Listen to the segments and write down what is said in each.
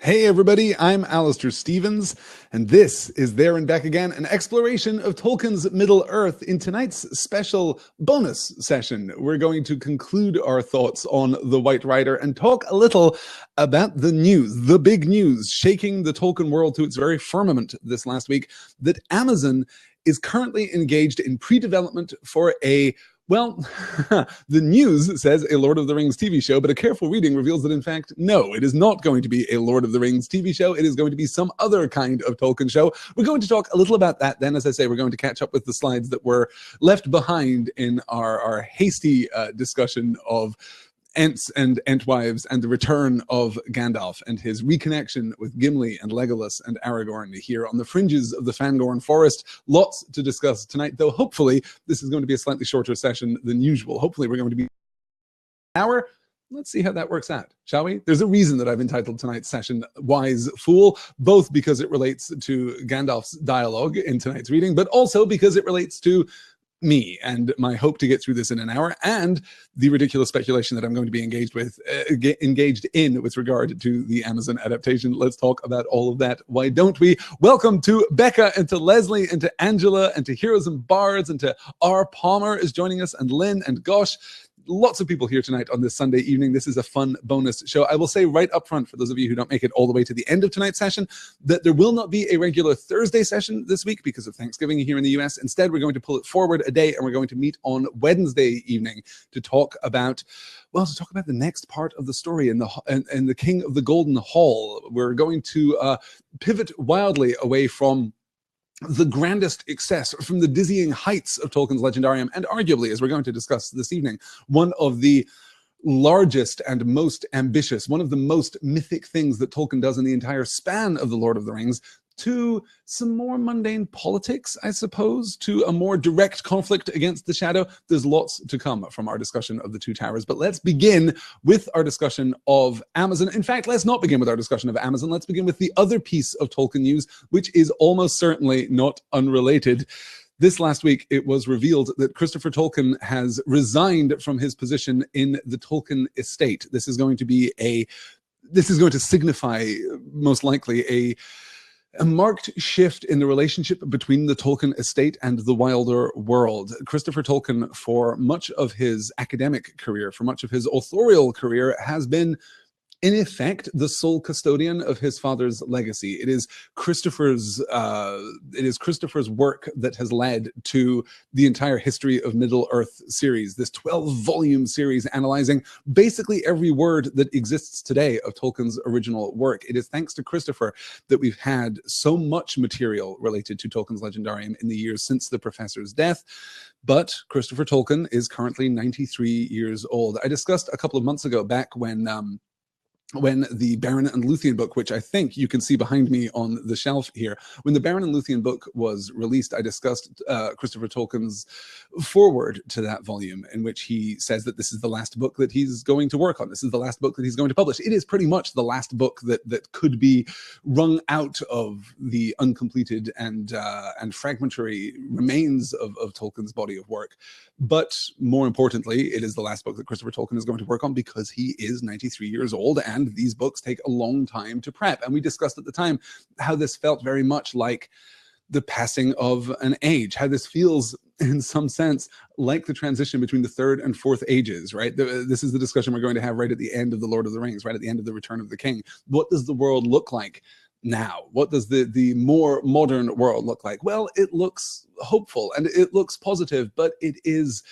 Hey everybody, I'm Alistair Stevens, and this is There and Back Again, an exploration of Tolkien's Middle-earth. In tonight's special bonus session, we're going to conclude our thoughts on The White Rider and talk a little about the news, the big news, shaking the Tolkien world to its very firmament this last week, that Amazon is currently engaged in pre-development for well, the news says a Lord of the Rings TV show, but a careful reading reveals that, in fact, no, it is not going to be a Lord of the Rings TV show. It is going to be some other kind of Tolkien show. We're going to talk a little about that. Then, as I say, we're going to catch up with the slides that were left behind in our hasty discussion of Ents and Entwives and the return of Gandalf and his reconnection with Gimli and Legolas and Aragorn here on the fringes of the Fangorn Forest. Lots to discuss tonight, though hopefully this is going to be a slightly shorter session than usual. Hopefully we're going to be an hour. Let's see how that works out, shall we? There's a reason that I've entitled tonight's session Wise Fool, both because it relates to Gandalf's dialogue in tonight's reading, but also because it relates to me and my hope to get through this in an hour, and the ridiculous speculation that I'm going to be engaged in with regard to the Amazon adaptation. Let's talk about all of that. Why don't we? Welcome to Becca and to Leslie and to Angela and to Heroes and Bards and to R. Palmer is joining us, and Lynn and Gosh. Lots of people here tonight on this Sunday evening. This is a fun bonus show. I will say right up front, for those of you who don't make it all the way to the end of tonight's session, that there will not be a regular Thursday session this week because of Thanksgiving here in the US. Instead, we're going to pull it forward a day, and we're going to meet on Wednesday evening to talk about, well, the next part of the story in the King of the Golden Hall. We're going to pivot wildly away from the grandest excess, from the dizzying heights of Tolkien's Legendarium, and arguably, as we're going to discuss this evening, one of the largest and most ambitious, one of the most mythic things that Tolkien does in the entire span of The Lord of the Rings, to some more mundane politics, I suppose, to a more direct conflict against the Shadow. There's lots to come from our discussion of the Two Towers, but let's begin with our discussion of Amazon. In fact, let's not begin with our discussion of Amazon. Let's begin with the other piece of Tolkien news, which is almost certainly not unrelated. This last week, it was revealed that Christopher Tolkien has resigned from his position in the Tolkien estate. This is going to signify, most likely, a marked shift in the relationship between the Tolkien estate and the wilder world. Christopher Tolkien, for much of his academic career, for much of his authorial career, has been, in effect, the sole custodian of his father's legacy. It is Christopher's work that has led to the entire History of Middle-earth series, this 12-volume series analyzing basically every word that exists today of Tolkien's original work. It is thanks to Christopher that we've had so much material related to Tolkien's Legendarium in the years since the professor's death. But Christopher Tolkien is currently 93 years old. I discussed a couple of months ago, back when the Beren and Luthien book, which I think you can see behind me on the shelf here, when the Beren and Luthien book was released, I discussed Christopher Tolkien's foreword to that volume, in which he says that this is the last book that he's going to work on. This is the last book that he's going to publish. It is pretty much the last book that could be wrung out of the uncompleted and fragmentary remains of Tolkien's body of work. But more importantly, it is the last book that Christopher Tolkien is going to work on because he is 93 years old, and these books take a long time to prep. And we discussed at the time how this felt very much like the passing of an age, how this feels in some sense like the transition between the third and fourth ages, right? This is the discussion we're going to have right at the end of The Lord of the Rings, right at the end of The Return of the King. What does the world look like now? What does the more modern world look like? Well, it looks hopeful and it looks positive, but it is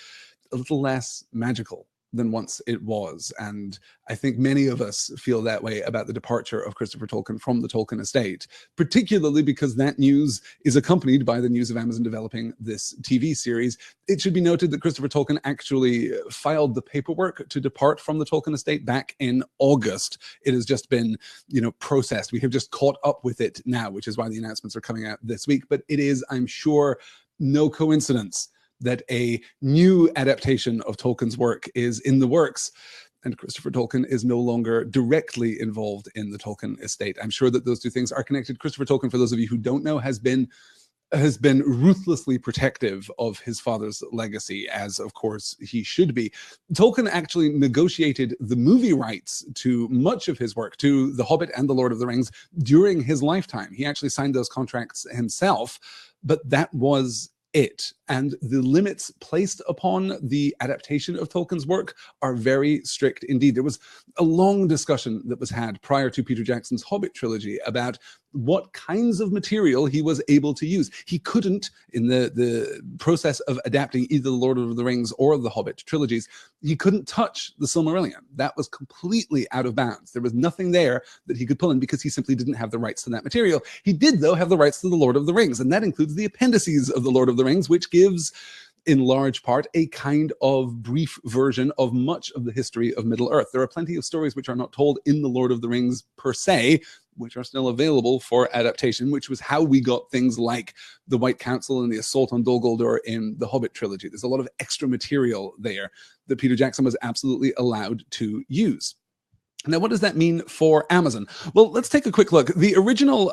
a little less magical than once it was. And I think many of us feel that way about the departure of Christopher Tolkien from the Tolkien estate, particularly because that news is accompanied by the news of Amazon developing this TV series. It should be noted that Christopher Tolkien actually filed the paperwork to depart from the Tolkien estate back in August. It has just been, processed. We have just caught up with it now, which is why the announcements are coming out this week. But it is, I'm sure, no coincidence that a new adaptation of Tolkien's work is in the works, and Christopher Tolkien is no longer directly involved in the Tolkien estate. I'm sure that those two things are connected. Christopher Tolkien, for those of you who don't know, has been has been ruthlessly protective of his father's legacy, as of course he should be. Tolkien actually negotiated the movie rights to much of his work, to The Hobbit and The Lord of the Rings, during his lifetime. He actually signed those contracts himself, but that was it. And the limits placed upon the adaptation of Tolkien's work are very strict indeed. There was a long discussion that was had prior to Peter Jackson's Hobbit trilogy about what kinds of material he was able to use. He couldn't, in the process of adapting either The Lord of the Rings or the Hobbit trilogies, he couldn't touch the Silmarillion. That was completely out of bounds. There was nothing there that he could pull in because he simply didn't have the rights to that material. He did, though, have the rights to The Lord of the Rings, and that includes the appendices of The Lord of the Rings, which gives, in large part, a kind of brief version of much of the history of Middle-earth. There are plenty of stories which are not told in The Lord of the Rings per se, which are still available for adaptation, which was how we got things like the White Council and the assault on Dol Guldur in the Hobbit trilogy. There's a lot of extra material there that Peter Jackson was absolutely allowed to use. Now, what does that mean for Amazon? Well, let's take a quick look. The original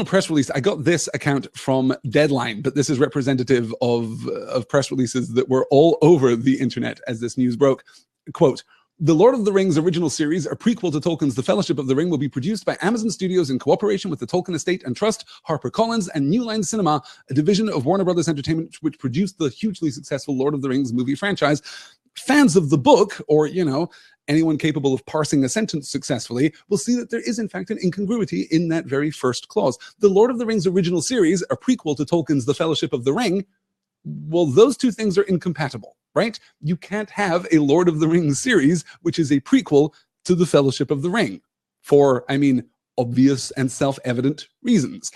press release, I got this account from Deadline, but this is representative of press releases that were all over the internet as this news broke. Quote, "The Lord of the Rings original series, a prequel to Tolkien's The Fellowship of the Ring, will be produced by Amazon Studios in cooperation with the Tolkien Estate and Trust, HarperCollins, and New Line Cinema, a division of Warner Brothers Entertainment, which produced the hugely successful Lord of the Rings movie franchise. Fans of the book, or, anyone capable of parsing a sentence successfully, will see that there is, in fact, an incongruity in that very first clause. The Lord of the Rings original series, a prequel to Tolkien's The Fellowship of the Ring, well, those two things are incompatible, right? You can't have a Lord of the Rings series, which is a prequel to The Fellowship of the Ring, for, obvious and self-evident reasons.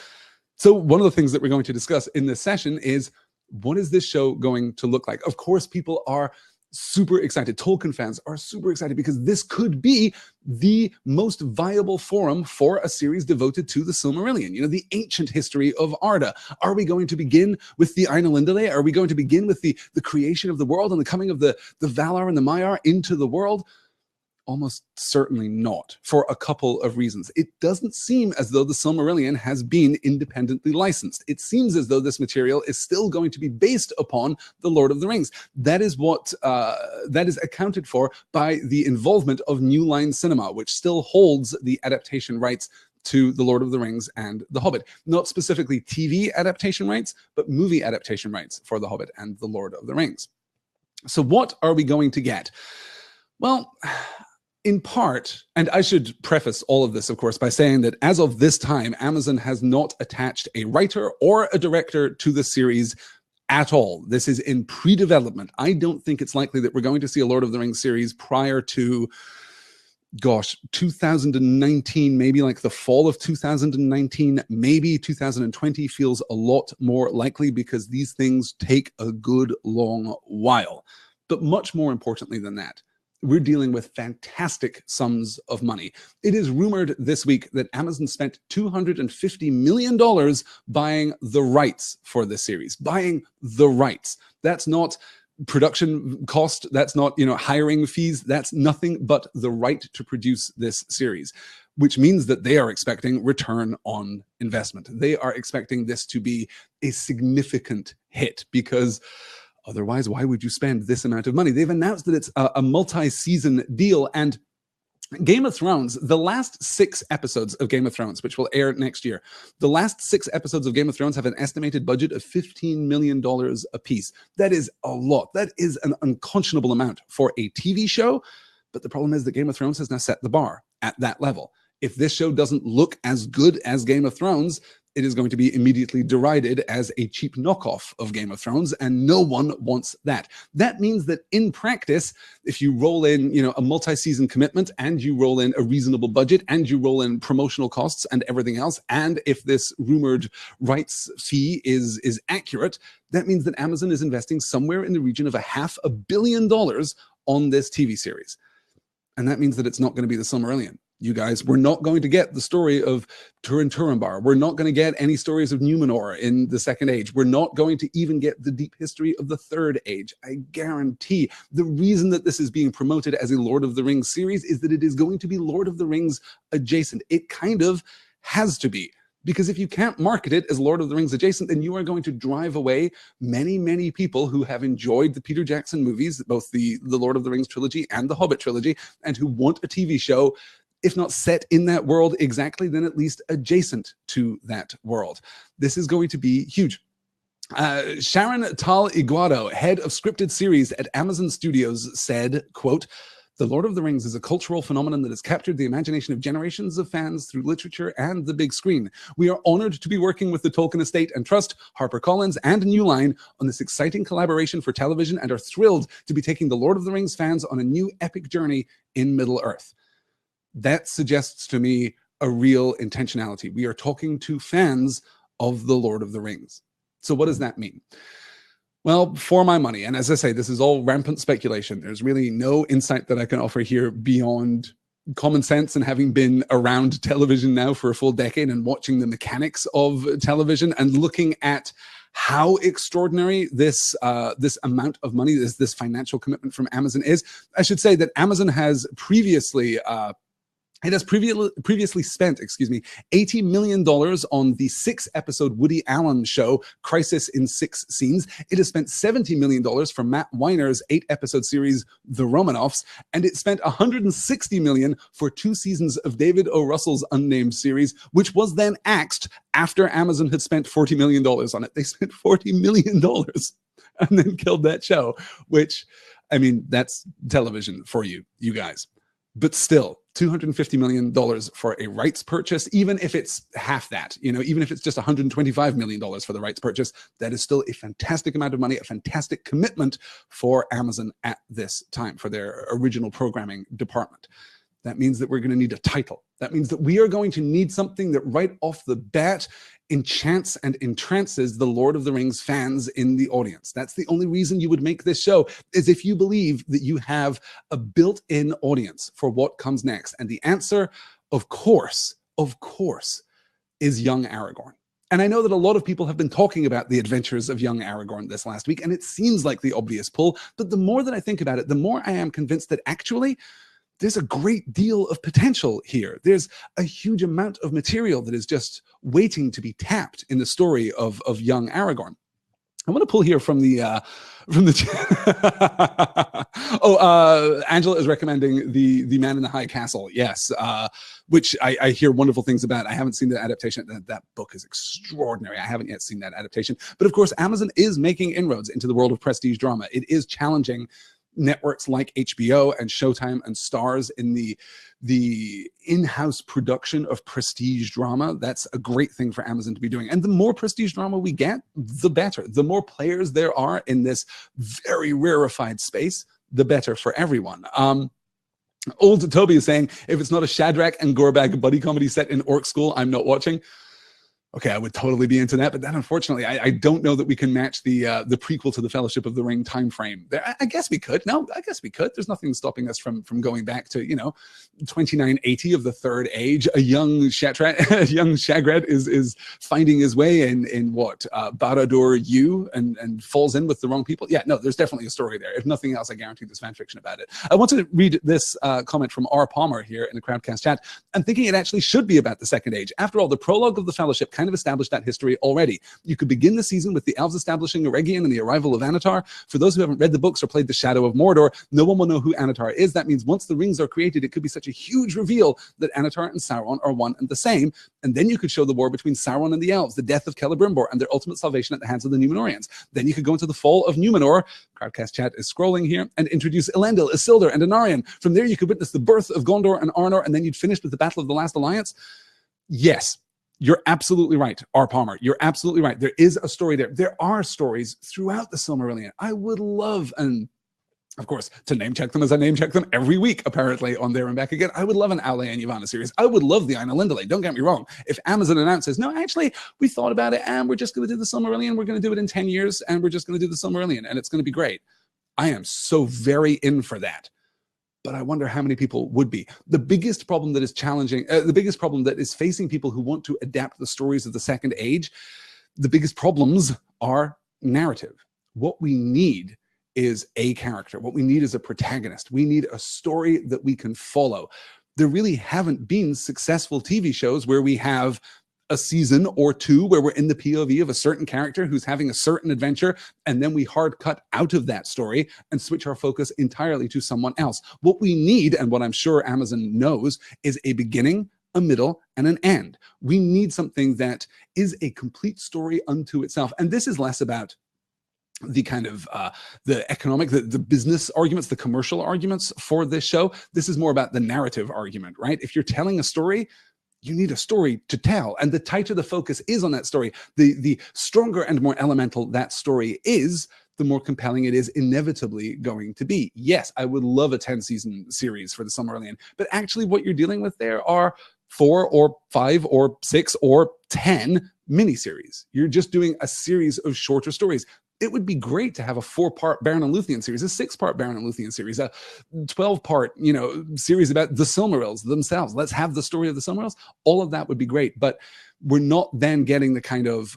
So one of the things that we're going to discuss in this session is, what is this show going to look like? Of course, people are super excited. Tolkien fans are super excited because this could be the most viable forum for a series devoted to the Silmarillion, the ancient history of Arda. Are we going to begin with the Ainulindale? Are we going to begin with the creation of the world and the coming of the Valar and the Maiar into the world? Almost certainly not, for a couple of reasons. It doesn't seem as though the Silmarillion has been independently licensed. It seems as though this material is still going to be based upon the Lord of the Rings. That is what that is accounted for by the involvement of New Line Cinema, which still holds the adaptation rights to The Lord of the Rings and The Hobbit. Not specifically TV adaptation rights, but movie adaptation rights for The Hobbit and The Lord of the Rings. So what are we going to get? Well, in part, and I should preface all of this, of course, by saying that as of this time, Amazon has not attached a writer or a director to the series at all. This is in pre-development. I don't think it's likely that we're going to see a Lord of the Rings series prior to, 2019, maybe like the fall of 2019, maybe 2020 feels a lot more likely because these things take a good long while. But much more importantly than that, we're dealing with fantastic sums of money. It is rumored this week that Amazon spent $250 million buying the rights for this series. Buying the rights. That's not production cost. That's not, hiring fees. That's nothing but the right to produce this series, which means that they are expecting return on investment. They are expecting this to be a significant hit because otherwise, why would you spend this amount of money? They've announced that it's a multi-season deal, and Game of Thrones, the last 6 episodes of Game of Thrones, which will air next year, the last 6 episodes of Game of Thrones have an estimated budget of $15 million a piece. That is a lot. That is an unconscionable amount for a TV show, but the problem is that Game of Thrones has now set the bar at that level. If this show doesn't look as good as Game of Thrones, it is going to be immediately derided as a cheap knockoff of Game of Thrones, and no one wants that. That means that in practice, if you roll in, a multi-season commitment, and you roll in a reasonable budget, and you roll in promotional costs and everything else, and if this rumored rights fee is accurate, that means that Amazon is investing somewhere in the region of $500 million on this TV series. And that means that it's not going to be the Silmarillion. You guys, we're not going to get the story of Turin Turambar. We're not going to get any stories of Numenor in the Second Age. We're not going to even get the deep history of the Third Age. I guarantee the reason that this is being promoted as a Lord of the Rings series is that it is going to be Lord of the Rings adjacent. It kind of has to be. Because if you can't market it as Lord of the Rings adjacent, then you are going to drive away many, many people who have enjoyed the Peter Jackson movies, both the Lord of the Rings trilogy and the Hobbit trilogy, and who want a TV show, if not set in that world exactly, then at least adjacent to that world. This is going to be huge. Sharon Tal Iguado, head of scripted series at Amazon Studios, said, quote, "The Lord of the Rings is a cultural phenomenon that has captured the imagination of generations of fans through literature and the big screen. We are honored to be working with the Tolkien Estate and Trust, HarperCollins, and New Line on this exciting collaboration for television, and are thrilled to be taking the Lord of the Rings fans on a new epic journey in Middle-earth." That suggests to me a real intentionality. We are talking to fans of the Lord of the Rings. So what does that mean? Well, for my money, and as I say, this is all rampant speculation. There's really no insight that I can offer here beyond common sense and having been around television now for a full decade and watching the mechanics of television and looking at how extraordinary this amount of money, this financial commitment from Amazon is. I should say that Amazon has previously spent, $80 million on the 6-episode Woody Allen show, Crisis in 6 Scenes. It has spent $70 million for Matt Weiner's 8-episode series, The Romanoffs, and it spent $160 million for 2 seasons of David O. Russell's unnamed series, which was then axed after Amazon had spent $40 million on it. They spent $40 million and then killed that show, which, I mean, that's television for you guys. But still, $250 million for a rights purchase, even if it's half that, even if it's just $125 million for the rights purchase, that is still a fantastic amount of money, a fantastic commitment for Amazon at this time, for their original programming department. That means that we're going to need a title. That means that we are going to need something that right off the bat enchants and entrances the Lord of the Rings fans in the audience. That's the only reason you would make this show, is if you believe that you have a built-in audience for what comes next. And the answer, of course, is young Aragorn. And I know that a lot of people have been talking about the adventures of young Aragorn this last week, and it seems like the obvious pull, but the more that I think about it, the more I am convinced that actually there's a great deal of potential here. There's a huge amount of material that is just waiting to be tapped in the story of young Aragorn. I want to pull here from the Angela is recommending the Man in the High Castle. Yes, which I hear wonderful things about. I haven't seen the adaptation. That book is extraordinary. I haven't yet seen that adaptation. But of course, Amazon is making inroads into the world of prestige drama. It is challenging networks like HBO and Showtime and Starz in the in-house production of prestige drama. That's a great thing for Amazon to be doing. And the more prestige drama we get, the better. The more players there are in this very rarefied space, the better for everyone. Old Toby is saying, if it's not a Shadrach and Gorbag buddy comedy set in Orc School, I'm not watching. Okay, I would totally be into that, but then unfortunately, I don't know that we can match the prequel to the Fellowship of the Ring time frame. I guess we could. No, I guess we could. There's nothing stopping us from going back to 2980 of the Third Age. A young Shagrat is finding his way in what Barad-dûr U and falls in with the wrong people. Yeah, no, there's definitely a story there. If nothing else, I guarantee there's fan fiction about it. I want to read this comment from R. Palmer here in the Crowdcast chat. I'm thinking it actually should be about the Second Age. After all, the prologue of the Fellowship kind of established that history already. You could begin the season with the elves establishing Eregion and the arrival of Anatar. For those who haven't read the books or played The Shadow of Mordor, no one will know who Anatar is. That means once the rings are created, it could be such a huge reveal that Anatar and Sauron are one and the same. And then you could show the war between Sauron and the elves, the death of Celebrimbor, and their ultimate salvation at the hands of the Númenóreans. Then you could go into the fall of Númenor. Crowdcast chat is scrolling here, and introduce Elendil, Isildur, and Anarion. From there, you could witness the birth of Gondor and Arnor, and then you'd finish with the Battle of the Last Alliance. Yes. You're absolutely right, R. Palmer. You're absolutely right. There is a story there. There are stories throughout the Silmarillion. I would love, and of course, to name check them as I name check them every week, apparently, on There and Back Again. I would love an Aule and Yavanna series. I would love the Ainulindale. Don't get me wrong. If Amazon announces, no, actually, we thought about it, and we're just going to do the Silmarillion. We're going to do it in 10 years, and we're just going to do the Silmarillion, and it's going to be great. I am so very in for that. But I wonder how many people would be. The biggest problem that is challenging, the biggest problem that is facing people who want to adapt the stories of the Second Age, the biggest problems are narrative. What we need is a character. What we need is a protagonist. We need a story that we can follow. There really haven't been successful TV shows where we have a season or two where we're in the POV of a certain character who's having a certain adventure, and then we hard cut out of that story and switch our focus entirely to someone else. What we need, and what I'm sure Amazon knows, is a beginning, a middle, and an end. We need something that is a complete story unto itself. And this is less about the kind of the economic, the business arguments, the commercial arguments for this show. This is more about the narrative argument, right? If you're telling a story, you need a story to tell. And the tighter the focus is on that story, the stronger and more elemental that story is, the more compelling it is inevitably going to be. Yes, I would love a 10-season series for the Silmarillion, but actually what you're dealing with there are 4 or 5 or 6 or 10 miniseries. You're just doing a series of shorter stories. It would be great to have a 4-part Beren and Luthien series, a 6-part Beren and Luthien series, a 12-part, series about the Silmarils themselves. Let's have the story of the Silmarils. All of that would be great, but we're not then getting the kind of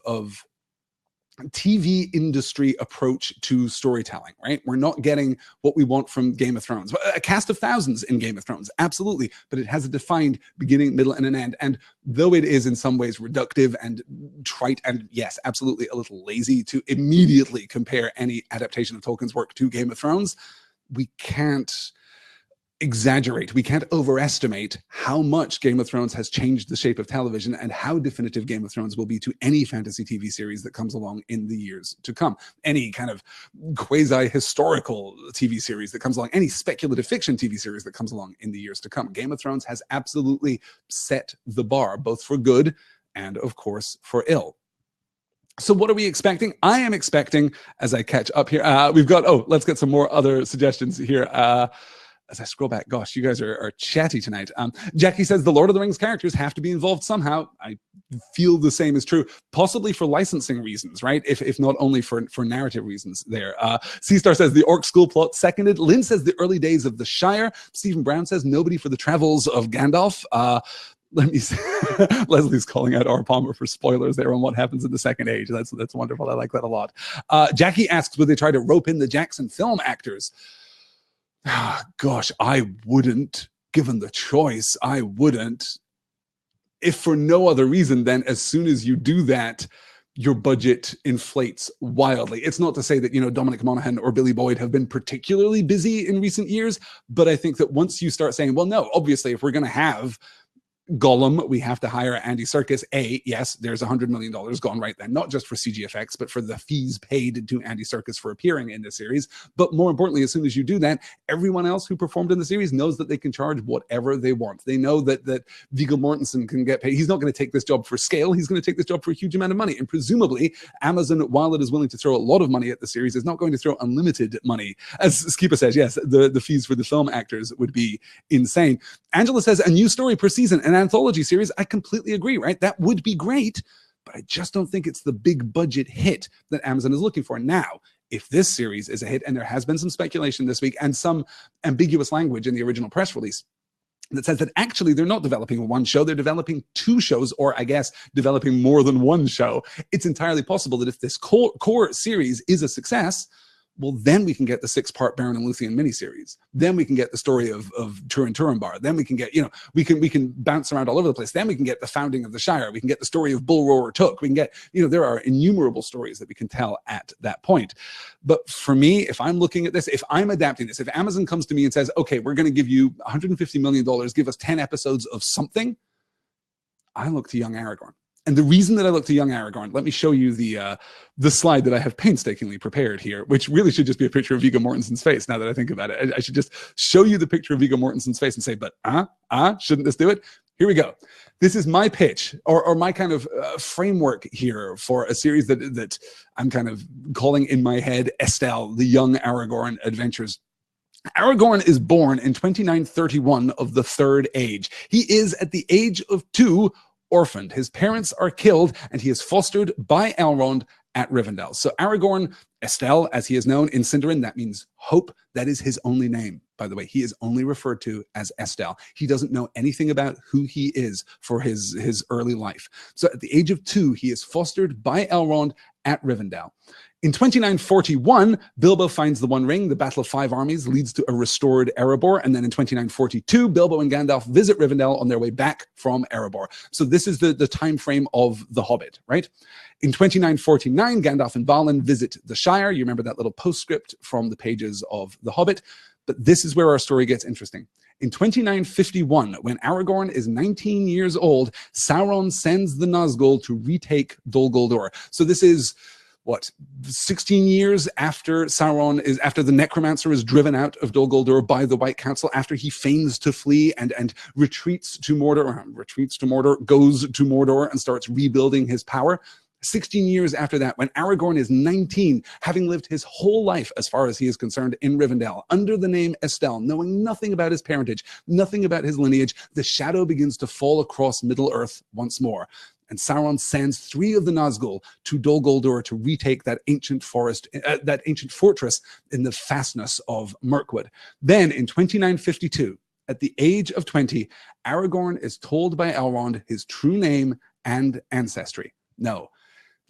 TV industry approach to storytelling, right? We're not getting what we want from Game of Thrones. A cast of thousands in Game of Thrones, absolutely, but it has a defined beginning, middle, and an end. And though it is in some ways reductive and trite, and yes, absolutely a little lazy to immediately compare any adaptation of Tolkien's work to Game of Thrones, we can't exaggerate, we can't overestimate how much Game of Thrones has changed the shape of television and how definitive Game of Thrones will be to any fantasy TV series that comes along in the years to come. Any kind of quasi-historical TV series that comes along, any speculative fiction TV series that comes along in the years to come. Game of Thrones has absolutely set the bar, both for good and, of course, for ill. So what are we expecting? I am expecting, as I catch up here, we've got, let's get some more other suggestions here. As I scroll back, gosh, you guys are chatty tonight. Jackie says the Lord of the Rings characters have to be involved somehow. I feel the same is true, possibly for licensing reasons, right? If not only for narrative reasons there. C-Star says the Orc School plot seconded. Lynn says the early days of the Shire. Stephen Brown says nobody for the travels of Gandalf. Let me see. Leslie's calling out R. Palmer for spoilers there on what happens in the Second Age. That's wonderful. I like that a lot. Jackie asks, would they try to rope in the Jackson film actors? Gosh, I wouldn't, given the choice. I wouldn't. If for no other reason than as soon as you do that, your budget inflates wildly. It's not to say that, Dominic Monaghan or Billy Boyd have been particularly busy in recent years, but I think that once you start saying, well, no, obviously, if we're going to have Gollum, we have to hire Andy Serkis. Yes, there's $100 million gone right then, not just for CG effects, but for the fees paid to Andy Serkis for appearing in the series. But more importantly, as soon as you do that, everyone else who performed in the series knows that they can charge whatever they want. They know that Viggo Mortensen can get paid. He's not going to take this job for scale. He's going to take this job for a huge amount of money. And presumably, Amazon, while it is willing to throw a lot of money at the series, is not going to throw unlimited money. As Skipa says, yes, the fees for the film actors would be insane. Angela says a new story per season, an anthology series. I completely agree, right? That would be great, but I just don't think it's the big budget hit that Amazon is looking for. Now, if this series is a hit, and there has been some speculation this week and some ambiguous language in the original press release that says that actually they're not developing one show, they're developing 2 shows, or I guess developing more than one show. It's entirely possible that if this core series is a success, well, then we can get the 6-part Beren and Luthien miniseries. Then we can get the story of Turin Turambar. Then we can get, we can bounce around all over the place. Then we can get the founding of the Shire. We can get the story of Bull Roarer Took. We can get, there are innumerable stories that we can tell at that point. But for me, if I'm looking at this, if I'm adapting this, if Amazon comes to me and says, okay, we're going to give you $150 million, give us 10 episodes of something, I look to young Aragorn. And the reason that I look to young Aragorn, let me show you the slide that I have painstakingly prepared here, which really should just be a picture of Viggo Mortensen's face. Now that I think about it, I should just show you the picture of Viggo Mortensen's face and say, but shouldn't this do it? Here we go. This is my pitch or my kind of framework here for a series that I'm kind of calling in my head Estelle, the Young Aragorn Adventures. Aragorn is born in 2931 of the Third Age. He is at the age of 2 orphaned. His parents are killed, and he is fostered by Elrond at Rivendell. So Aragorn, Estelle, as he is known in Sindarin, that means hope. That is his only name, by the way. He is only referred to as Estelle. He doesn't know anything about who he is for his early life. So at the age of 2, he is fostered by Elrond at Rivendell. In 2941, Bilbo finds the One Ring. The Battle of Five Armies leads to a restored Erebor. And then in 2942, Bilbo and Gandalf visit Rivendell on their way back from Erebor. So this is the time frame of The Hobbit, right? In 2949, Gandalf and Balin visit the Shire. You remember that little postscript from the pages of The Hobbit. But this is where our story gets interesting. In 2951, when Aragorn is 19 years old, Sauron sends the Nazgul to retake Dol Guldur. So this is, what, 16 years after after the Necromancer is driven out of Dol Guldur by the White Council, after he feigns to flee and retreats to Mordor, goes to Mordor and starts rebuilding his power. 16 years after that, when Aragorn is 19, having lived his whole life, as far as he is concerned, in Rivendell, under the name Estelle, knowing nothing about his parentage, nothing about his lineage, the shadow begins to fall across Middle-earth once more. And Sauron sends 3 of the Nazgul to Dol Guldur to retake that ancient fortress in the fastness of Mirkwood. Then, in 2952, at the age of 20, Aragorn is told by Elrond his true name and ancestry. No.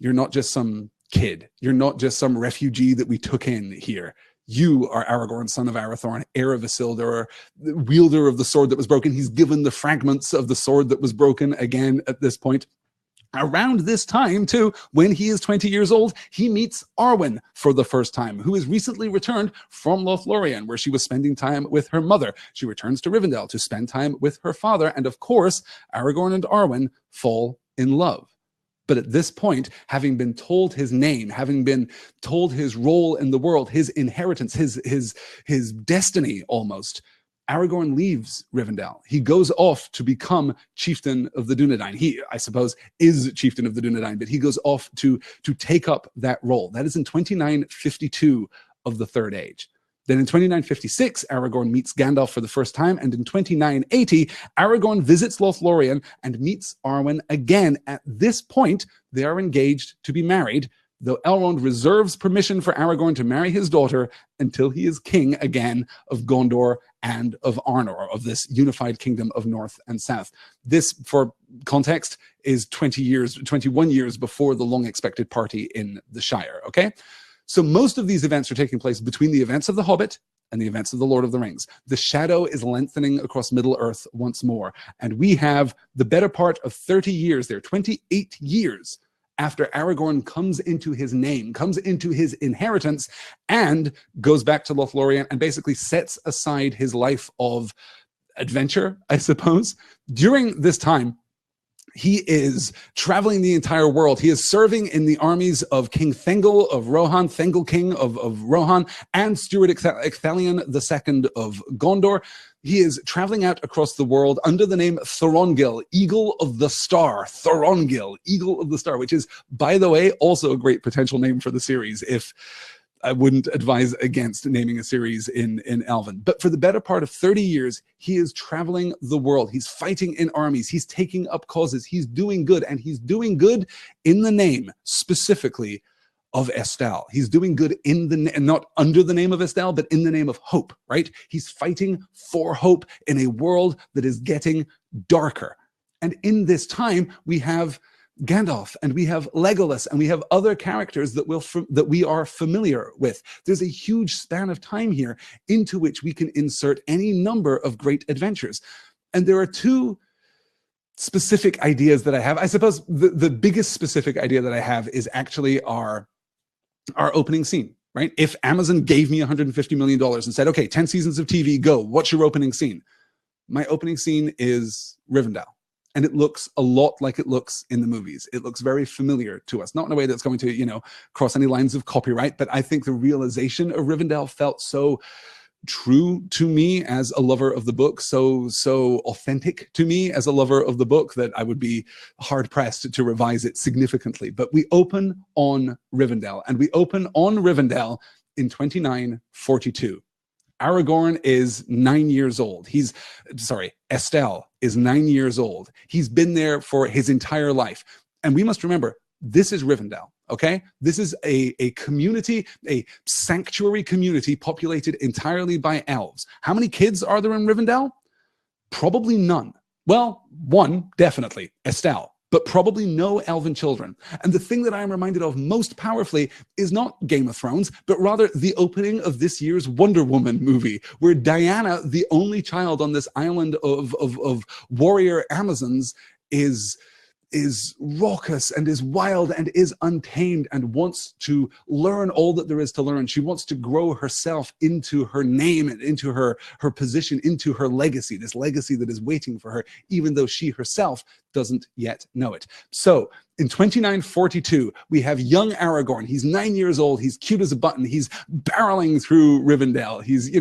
You're not just some kid. You're not just some refugee that we took in here. You are Aragorn, son of Arathorn, heir of Isildur, wielder of the sword that was broken. He's given the fragments of the sword that was broken again at this point. Around this time, too, when he is 20 years old, he meets Arwen for the first time, who is recently returned from Lothlorien, where she was spending time with her mother. She returns to Rivendell to spend time with her father. And of course, Aragorn and Arwen fall in love. But at this point, having been told his name, having been told his role in the world, his inheritance, his destiny almost, Aragorn leaves Rivendell. He goes off to become chieftain of the Dunedain. He, I suppose, is chieftain of the Dunedain, but he goes off to take up that role. That is in 2952 of the Third Age. Then in 2956, Aragorn meets Gandalf for the first time, and in 2980, Aragorn visits Lothlorien and meets Arwen again. At this point, they are engaged to be married, though Elrond reserves permission for Aragorn to marry his daughter until he is king again of Gondor and of Arnor, of this unified kingdom of North and South. This, for context, is 21 years before the long-expected party in the Shire, okay? So most of these events are taking place between the events of The Hobbit and the events of The Lord of the Rings. The shadow is lengthening across Middle-earth once more. And we have the better part of 30 years there, 28 years after Aragorn comes into his name, comes into his inheritance, and goes back to Lothlorien and basically sets aside his life of adventure, I suppose. During this time, he is traveling the entire world. He is serving in the armies of King Thengel of Rohan, Thengel King of Rohan, and Steward Ecthelion II of Gondor. He is traveling out across the world under the name Thorongil, Eagle of the Star. Thorongil, Eagle of the Star, which is, by the way, also a great potential name for the series, if I wouldn't advise against naming a series in Elven. But for the better part of 30 years, he is traveling the world. He's fighting in armies. He's taking up causes. He's doing good. And he's doing good in the name, specifically, of Estelle. He's doing good in not under the name of Estelle, but in the name of hope, right? He's fighting for hope in a world that is getting darker. And in this time, we have Gandalf, and we have Legolas, and we have other characters that we are familiar with. There's a huge span of time here into which we can insert any number of great adventures. And there are 2 specific ideas that I have. I suppose the biggest specific idea that I have is actually our opening scene, right? If Amazon gave me $150 million and said, okay, 10 seasons of TV, go, what's your opening scene? My opening scene is Rivendell. And it looks a lot like it looks in the movies. It looks very familiar to us, not in a way that's going to, cross any lines of copyright, but I think the realization of Rivendell felt so true to me as a lover of the book, so authentic to me as a lover of the book, that I would be hard-pressed to revise it significantly. But we open on Rivendell, and we open on Rivendell in 2942. Aragorn is 9 years old. Estelle is 9 years old. He's been there for his entire life. And we must remember, this is Rivendell, okay? This is a community, a sanctuary community populated entirely by elves. How many kids are there in Rivendell? Probably none. Well, one, definitely, Estelle. but probably no elven children. And the thing that I am reminded of most powerfully is not Game of Thrones, but rather the opening of this year's Wonder Woman movie, where Diana, the only child on this island of warrior Amazons, is raucous and is wild and is untamed and wants to learn all that there is to learn. She wants to grow herself into her name and into her position, into her legacy, this legacy that is waiting for her, even though she herself doesn't yet know it. So in 2942, we have young Aragorn. He's 9 years old. He's cute as a button. He's barreling through Rivendell. He's,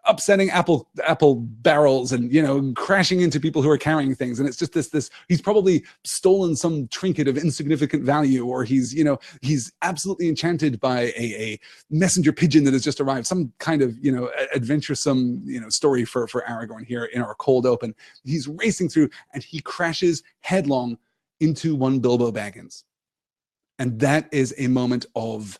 upsetting apple barrels and crashing into people who are carrying things, and it's just this he's probably stolen some trinket of insignificant value, or he's absolutely enchanted by a messenger pigeon that has just arrived, some kind of adventuresome story for Aragorn here in our cold open. He's racing through and he crashes headlong into one Bilbo Baggins, and that is a moment of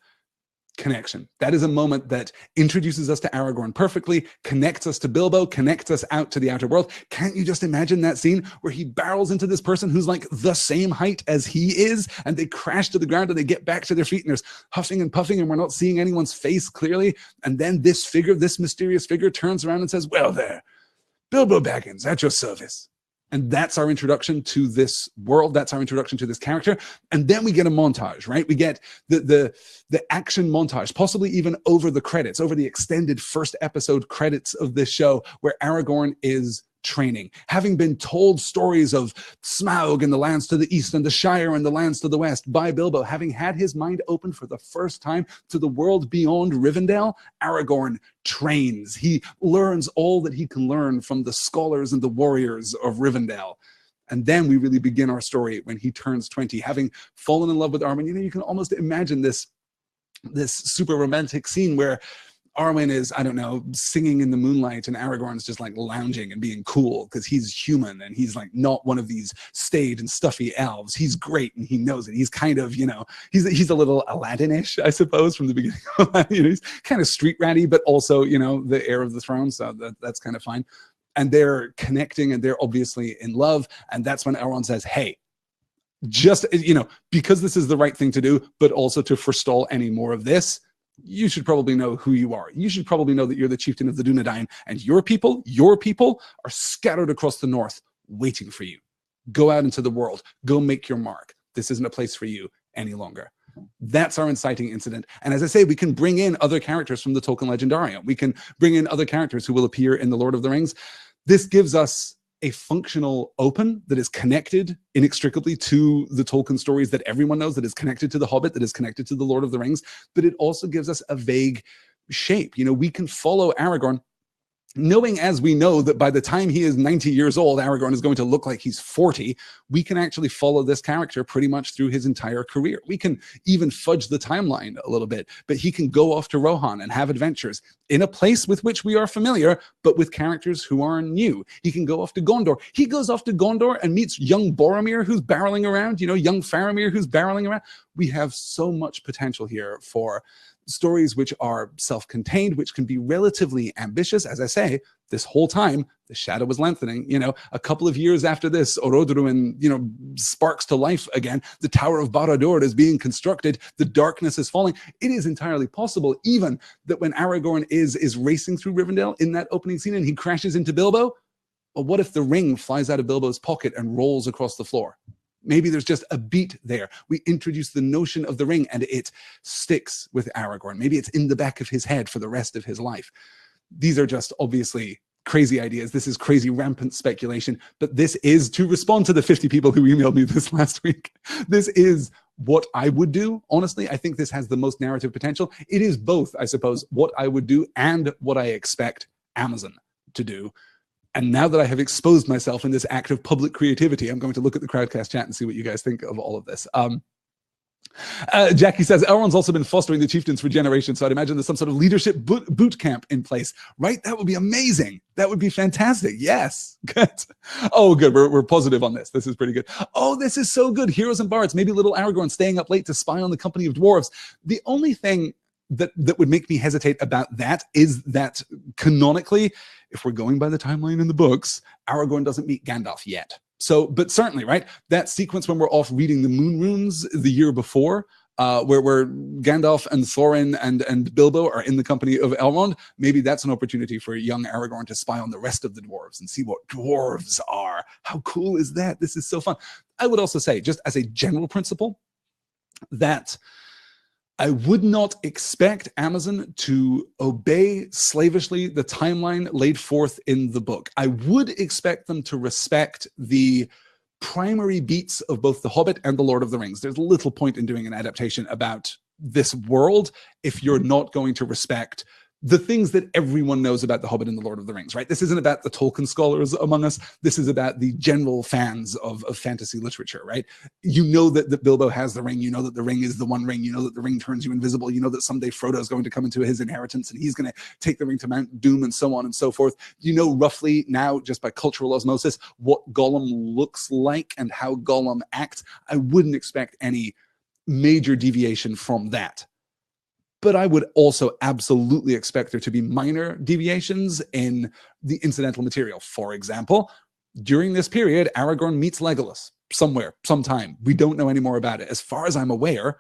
connection. That is a moment that introduces us to Aragorn perfectly, connects us to Bilbo, connects us out to the outer world. Can't you just imagine that scene where he barrels into this person who's like the same height as he is, and they crash to the ground and they get back to their feet, and there's huffing and puffing and we're not seeing anyone's face clearly, and then this mysterious figure turns around and says, "Well there, Bilbo Baggins, at your service." And that's our introduction to this world. That's our introduction to this character. And then we get a montage, right? We get the action montage, possibly even over the credits, over the extended first episode credits of this show, where Aragorn is training, having been told stories of Smaug and the lands to the east and the Shire and the lands to the west by Bilbo, having had his mind open for the first time to the world beyond Rivendell. Aragorn trains. He learns all that he can learn from the scholars and the warriors of Rivendell. And then we really begin our story when he turns 20, having fallen in love with Arwen. You can almost imagine this super romantic scene where Arwen is, I don't know, singing in the moonlight, and Aragorn's just like lounging and being cool because he's human and he's like not one of these staid and stuffy elves. He's great and he knows it. He's kind of, he's a little Aladdin-ish, I suppose, from the beginning. He's kind of street ratty, but also, the heir of the throne. So that's kind of fine. And they're connecting and they're obviously in love. And that's when Elrond says, "Hey, just, because this is the right thing to do, but also to forestall any more of this, you should probably know who you are. You should probably know that you're the chieftain of the Dunedain, and your people are scattered across the north waiting for you. Go out into the world. Go make your mark. This isn't a place for you any longer." That's our inciting incident. And as I say, we can bring in other characters from the Tolkien Legendarium. We can bring in other characters who will appear in The Lord of the Rings. This gives us a functional open that is connected inextricably to the Tolkien stories that everyone knows, that is connected to The Hobbit, that is connected to The Lord of the Rings, but it also gives us a vague shape. We can follow Aragorn, knowing, as we know, that by the time he is 90 years old, Aragorn is going to look like he's 40. We can actually follow this character pretty much through his entire career. We can even fudge the timeline a little bit, but he can go off to Rohan and have adventures in a place with which we are familiar, but with characters who are new. He can go off to Gondor. He goes off to Gondor and meets young Boromir, who's barreling around, young Faramir, who's barreling around. We have so much potential here for stories which are self-contained, which can be relatively ambitious. As I say, this whole time, the shadow was lengthening. A couple of years after this, Orodruin, sparks to life again. The Tower of Barad-dûr is being constructed. The darkness is falling. It is entirely possible, even that when Aragorn is racing through Rivendell in that opening scene and he crashes into Bilbo, well, what if the ring flies out of Bilbo's pocket and rolls across the floor? Maybe there's just a beat there. We introduce the notion of the ring and it sticks with Aragorn. Maybe it's in the back of his head for the rest of his life. These are just obviously crazy ideas. This is crazy rampant speculation, but this is, to respond to the 50 people who emailed me this last week, this is what I would do. Honestly, I think this has the most narrative potential. It is both, I suppose, what I would do and what I expect Amazon to do. And now that I have exposed myself in this act of public creativity, I'm going to look at the Crowdcast chat and see what you guys think of all of this. Jackie says, Elrond's also been fostering the chieftains for generations, so I'd imagine there's some sort of leadership boot camp in place, right? That would be amazing. That would be fantastic. Yes. Good. Oh, good. We're positive on this. This is pretty good. Oh, this is so good. Heroes and bards, maybe little Aragorn staying up late to spy on the company of dwarves. The only thing that would make me hesitate about that is that canonically, if we're going by the timeline in the books, Aragorn doesn't meet Gandalf yet. So, but certainly, right, that sequence when we're off reading the moon runes the year before, where Gandalf and Thorin and Bilbo are in the company of Elrond, maybe that's an opportunity for young Aragorn to spy on the rest of the dwarves and see what dwarves are. How cool is that? This is so fun. I would also say, just as a general principle, that I would not expect Amazon to obey slavishly the timeline laid forth in the book. I would expect them to respect the primary beats of both The Hobbit and The Lord of the Rings. There's little point in doing an adaptation about this world if you're not going to respect the things that everyone knows about The Hobbit and The Lord of the Rings, right? This isn't about the Tolkien scholars among us. This is about the general fans of fantasy literature, right? You know that Bilbo has the ring. You know that the ring is the One Ring. You know that the ring turns you invisible. You know that someday Frodo is going to come into his inheritance and he's going to take the ring to Mount Doom and so on and so forth. You know roughly now, just by cultural osmosis, what Gollum looks like and how Gollum acts. I wouldn't expect any major deviation from that. But I would also absolutely expect there to be minor deviations in the incidental material. For example, during this period, Aragorn meets Legolas somewhere, sometime. We don't know any more about it. As far as I'm aware,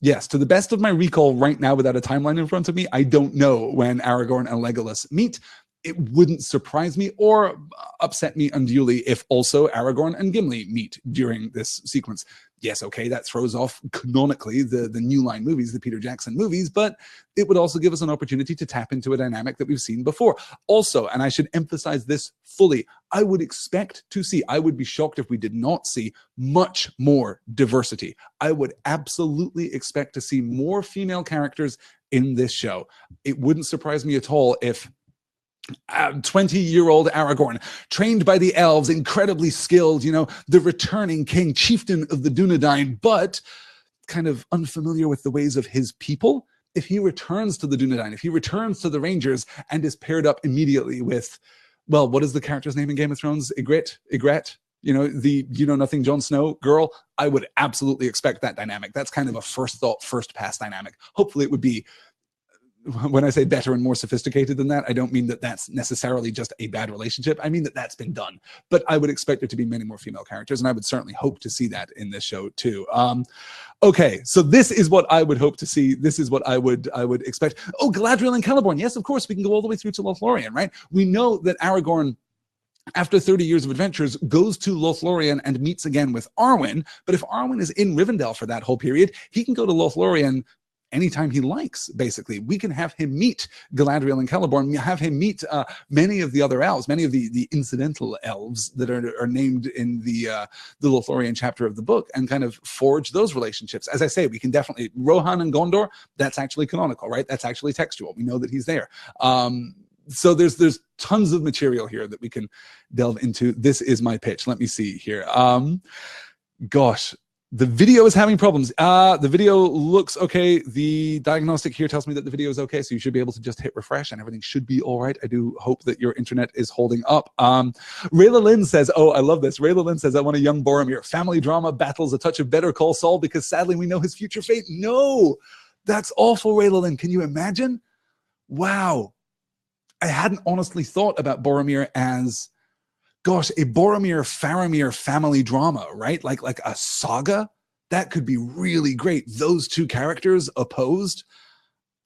yes, to the best of my recall right now without a timeline in front of me, I don't know when Aragorn and Legolas meet. It wouldn't surprise me or upset me unduly if also Aragorn and Gimli meet during this sequence. Yes, okay, that throws off canonically the New Line movies, the Peter Jackson movies, but it would also give us an opportunity to tap into a dynamic that we've seen before. Also, and I should emphasize this fully, I would expect to see, I would be shocked if we did not see much more diversity. I would absolutely expect to see more female characters in this show. It wouldn't surprise me at all if 20-year-old Aragorn, trained by the elves, incredibly skilled, the returning king, chieftain of the Dunedain, but kind of unfamiliar with the ways of his people. If he returns to the Dunedain, if he returns to the Rangers and is paired up immediately with, well, what is the character's name in Game of Thrones? Ygritte, the you-know-nothing Jon Snow girl, I would absolutely expect that dynamic. That's kind of a first thought, first pass dynamic. Hopefully it would be, when I say better and more sophisticated than that, I don't mean that that's necessarily just a bad relationship. I mean that that's been done. But I would expect there to be many more female characters, and I would certainly hope to see that in this show too. Okay, so this is what I would hope to see. This is what I would expect. Oh, Galadriel and Celeborn. Yes, of course, we can go all the way through to Lothlorien, right? We know that Aragorn, after 30 years of adventures, goes to Lothlorien and meets again with Arwen. But if Arwen is in Rivendell for that whole period, he can go to Lothlorien anytime he likes, basically. We can have him meet Galadriel and Celeborn, have him meet many of the other elves, many of the incidental elves that are named in the Lothlorien chapter of the book, and kind of forge those relationships. As I say, we can definitely, Rohan and Gondor, that's actually canonical, right? That's actually textual. We know that he's there. So there's tons of material here that we can delve into. This is my pitch. Let me see here. Gosh. The video is having problems. The video looks okay. The diagnostic here tells me that the video is okay, so you should be able to just hit refresh and everything should be all right. I do hope that your internet is holding up. Rayla Lynn says, oh, I love this. Rayla Lynn says, I want a young Boromir. Family drama, battles, a touch of Better Call Saul, because sadly we know his future fate. No, that's awful, Rayla Lynn. Can you imagine? Wow. I hadn't honestly thought about Boromir as, gosh, a Boromir-Faramir family drama, right? Like a saga? That could be really great. Those two characters opposed.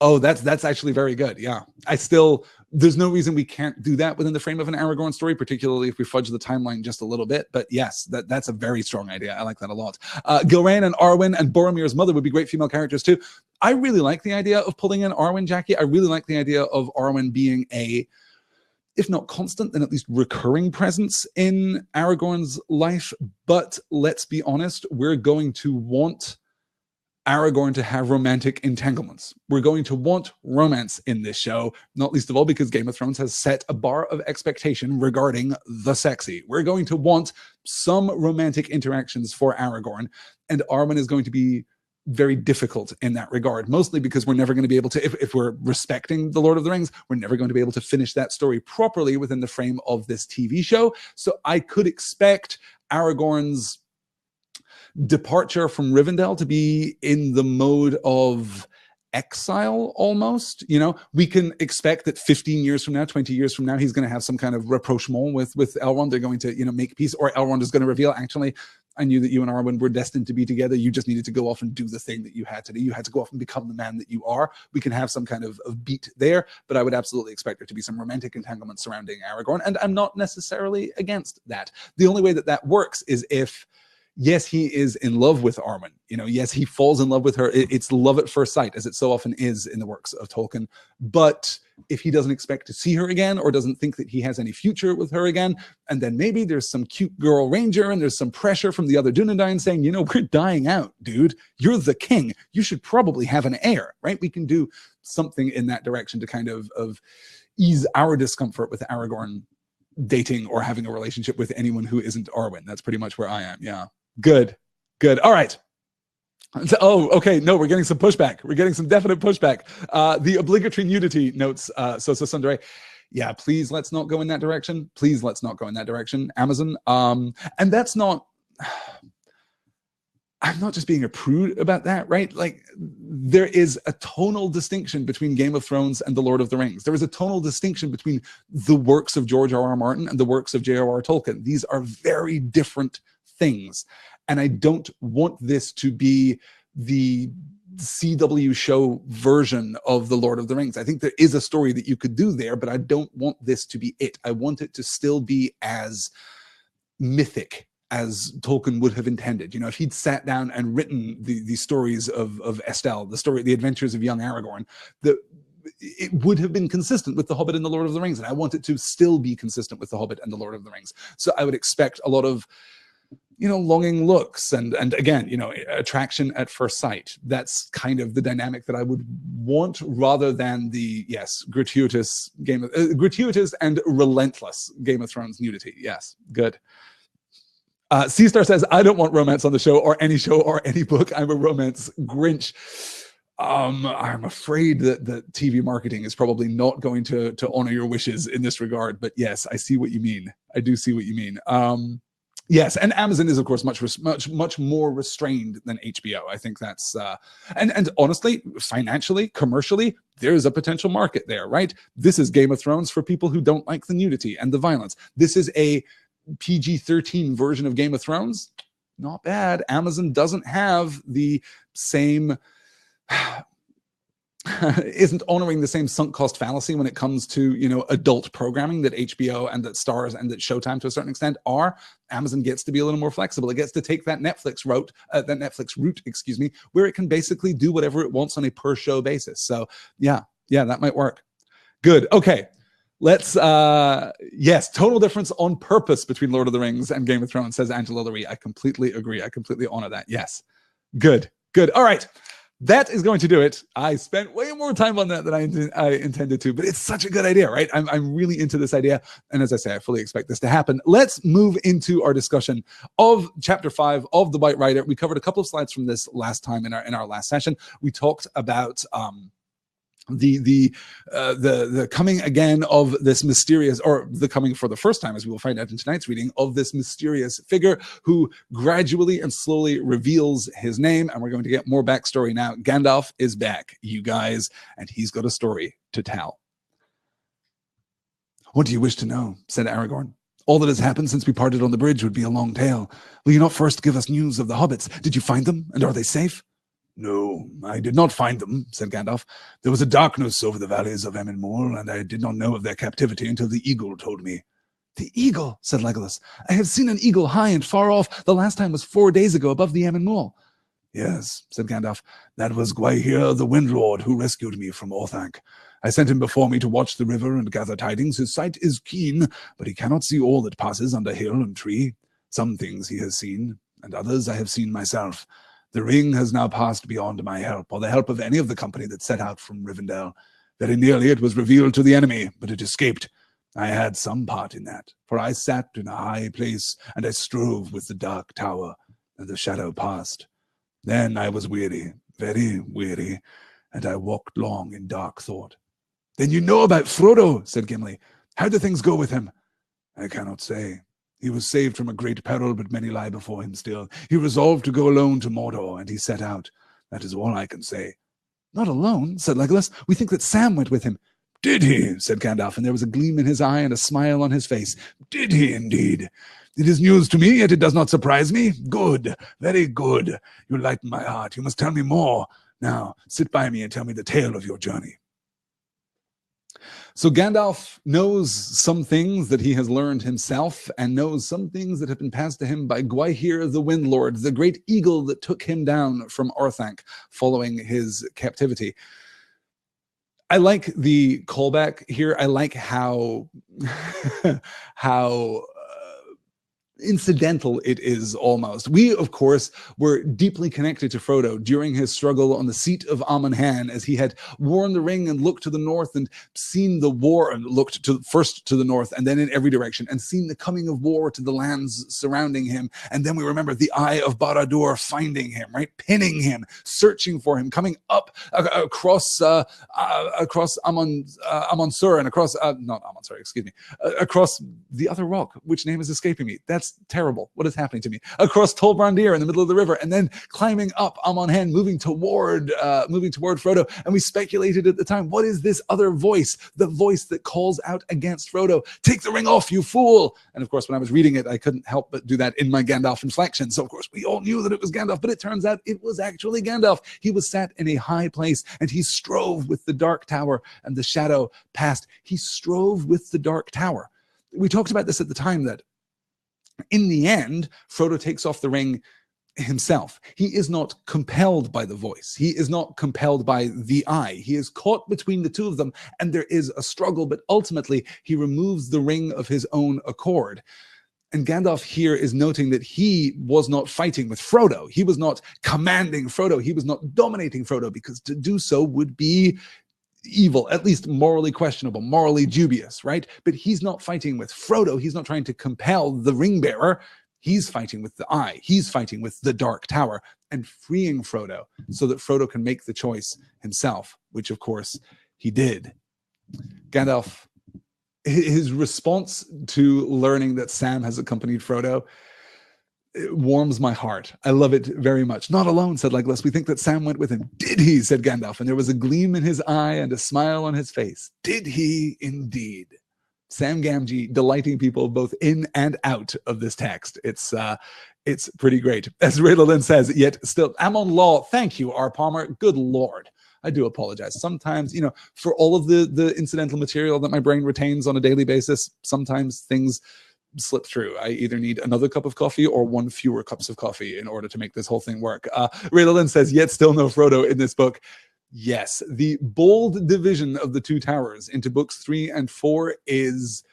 Oh, that's actually very good. Yeah. There's no reason we can't do that within the frame of an Aragorn story, particularly if we fudge the timeline just a little bit. But yes, that's a very strong idea. I like that a lot. Gilrain and Arwen and Boromir's mother would be great female characters too. I really like the idea of pulling in Arwen, Jackie. I really like the idea of Arwen being a, if not constant, then at least recurring presence in Aragorn's life. But let's be honest, we're going to want Aragorn to have romantic entanglements. We're going to want romance in this show, not least of all because Game of Thrones has set a bar of expectation regarding the sexy. We're going to want some romantic interactions for Aragorn, and Arwen is going to be very difficult in that regard, mostly because we're never going to be able to, if we're respecting The Lord of the Rings, we're never going to be able to finish that story properly within the frame of this TV show. So I could expect Aragorn's departure from Rivendell to be in the mode of exile almost. You know, we can expect that 15 years from now, 20 years from now, he's going to have some kind of rapprochement with Elrond. They're going to, you know, make peace, or Elrond is going to reveal, actually, I knew that you and Arwen were destined to be together. You just needed to go off and do the thing that you had to do. You had to go off and become the man that you are. We can have some kind of beat there, but I would absolutely expect there to be some romantic entanglement surrounding Aragorn, and I'm not necessarily against that. The only way that that works is if, yes, he is in love with Arwen. You know, yes, he falls in love with her. It's love at first sight, as it so often is in the works of Tolkien. But if he doesn't expect to see her again, or doesn't think that he has any future with her again, and then maybe there's some cute girl ranger and there's some pressure from the other Dunedain saying, you know, we're dying out, dude. You're the king. You should probably have an heir, right? We can do something in that direction to kind of ease our discomfort with Aragorn dating or having a relationship with anyone who isn't Arwen. That's pretty much where I am. Yeah. Good. All right. Oh, okay. No, we're getting some pushback. We're getting some definite pushback. The obligatory nudity notes, so Sundere. Yeah, please let's not go in that direction. Please let's not go in that direction, Amazon. And that's not, I'm not just being a prude about that, right? Like, there is a tonal distinction between Game of Thrones and The Lord of the Rings. There is a tonal distinction between the works of George R.R. Martin and the works of J.R.R. Tolkien. These are very different things. And I don't want this to be the CW show version of The Lord of the Rings. I think there is a story that you could do there, but I don't want this to be it. I want it to still be as mythic as Tolkien would have intended. You know, if he'd sat down and written the stories of Estelle, the adventures of young Aragorn, it would have been consistent with The Hobbit and The Lord of the Rings. And I want it to still be consistent with The Hobbit and The Lord of the Rings. So I would expect a lot of, you know, longing looks and again, you know, attraction at first sight. That's kind of the dynamic that I would want, rather than the, yes, gratuitous and relentless Game of Thrones nudity. Yes, good. C-Star says, I don't want romance on the show or any book. I'm a romance Grinch. I'm afraid that TV marketing is probably not going to honor your wishes in this regard. But yes, I see what you mean. I do see what you mean. Yes, and Amazon is, of course, much more restrained than HBO. I think that's and honestly, financially, commercially, there's a potential market there, right? This is Game of Thrones for people who don't like the nudity and the violence. This is a PG-13 version of Game of Thrones. Not bad. Amazon doesn't have the same isn't honoring the same sunk cost fallacy when it comes to, you know, adult programming that HBO and that Starz and that Showtime to a certain extent are. Amazon gets to be a little more flexible. It gets to take that Netflix route, where it can basically do whatever it wants on a per show basis. So yeah, that might work. Good. Okay. Let's, yes, total difference on purpose between Lord of the Rings and Game of Thrones, says Angela Lurie. I completely agree. I completely honor that. Yes. Good. All right. That is going to do it. I spent way more time on that than I intended to, but it's such a good idea, right? I'm really into this idea. And as I say, I fully expect this to happen. Let's move into our discussion of Chapter 5 of The White Rider. We covered a couple of slides from this last time in our last session. We talked about the coming again of this mysterious, or the coming for the first time, as we will find out in tonight's reading, of this mysterious figure who gradually and slowly reveals his name. And we're going to get more backstory now. Gandalf is back, you guys, and he's got a story to tell. What do you wish to know? Said Aragorn. All that has happened since we parted on the bridge would be a long tale. Will you not first give us news of the hobbits? Did you find them, and are they safe? No, I did not find them, said Gandalf. There was a darkness over the valleys of Emyn Muil, and I did not know of their captivity until the eagle told me. The eagle, said Legolas. I have seen an eagle high and far off. The last time was 4 days ago above the Emyn Muil. Yes, said Gandalf. That was Gwaihir the Windlord who rescued me from Orthanc. I sent him before me to watch the river and gather tidings. His sight is keen, but he cannot see all that passes under hill and tree. Some things he has seen, and others I have seen myself. The ring has now passed beyond my help, or the help of any of the company that set out from Rivendell. Very nearly it was revealed to the enemy, but it escaped. I had some part in that, for I sat in a high place, and I strove with the dark tower, and the shadow passed. Then I was weary, very weary, and I walked long in dark thought. Then you know about Frodo, said Gimli. How do things go with him? I cannot say. He was saved from a great peril, but many lie before him still. He resolved to go alone to Mordor, and he set out. That is all I can say. Not alone, said Legolas. We think that Sam went with him. Did he? Said Gandalf, and there was a gleam in his eye and a smile on his face. Did he indeed? It is news to me, yet it does not surprise me. Good, very good. You lighten my heart. You must tell me more. Now, sit by me and tell me the tale of your journey. So Gandalf knows some things that he has learned himself, and knows some things that have been passed to him by Gwaihir the Windlord, the great eagle that took him down from Orthanc following his captivity. I like the callback here. I like how incidental it is almost. We, of course, were deeply connected to Frodo during his struggle on the seat of Amon-Hen, as he had worn the ring and looked to the north and seen the war, and looked to first to the north and then in every direction, and seen the coming of war to the lands surrounding him. And then we remember the Eye of Barad-dûr finding him, right, pinning him, searching for him, coming up across Amon-Sur and across not Amon-Sur, excuse me, across the other rock, which name is escaping me. That's terrible. What is happening to me? Across Tol Brandir in the middle of the river, and then climbing up Amon-Hen, moving toward Frodo. And we speculated at the time, what is this other voice? The voice that calls out against Frodo. Take the ring off, you fool! And of course, when I was reading it, I couldn't help but do that in my Gandalf inflection. So of course, we all knew that it was Gandalf, but it turns out it was actually Gandalf. He was sat in a high place, and he strove with the Dark Tower, and the shadow passed. He strove with the Dark Tower. We talked about this at the time, that in the end, Frodo takes off the ring himself. He is not compelled by the voice. He is not compelled by the eye. He is caught between the two of them, and there is a struggle, but ultimately he removes the ring of his own accord. And Gandalf here is noting that he was not fighting with Frodo. He was not commanding Frodo. He was not dominating Frodo, because to do so would be evil, at least morally questionable, morally dubious, right? But he's not fighting with Frodo. He's not trying to compel the ring bearer. He's fighting with the eye. He's fighting with the Dark Tower and freeing Frodo so that Frodo can make the choice himself, which of course he did. Gandalf, his response to learning that Sam has accompanied Frodo, it warms my heart. I love it very much. Not alone, said Legolas. We think that Sam went with him. Did he? Said Gandalf, and there was a gleam in his eye and a smile on his face. Did he indeed? Sam Gamgee delighting people both in and out of this text. It's pretty great. As Riddleton says, yet still, Amon Law, thank you, R. Palmer. Good Lord. I do apologize. Sometimes, you know, for all of the incidental material that my brain retains on a daily basis, sometimes things slip through. I either need another cup of coffee or one fewer cups of coffee in order to make this whole thing work. Riddleton says, yet still no Frodo in this book. Yes, the bold division of the Two Towers into books 3 and 4 is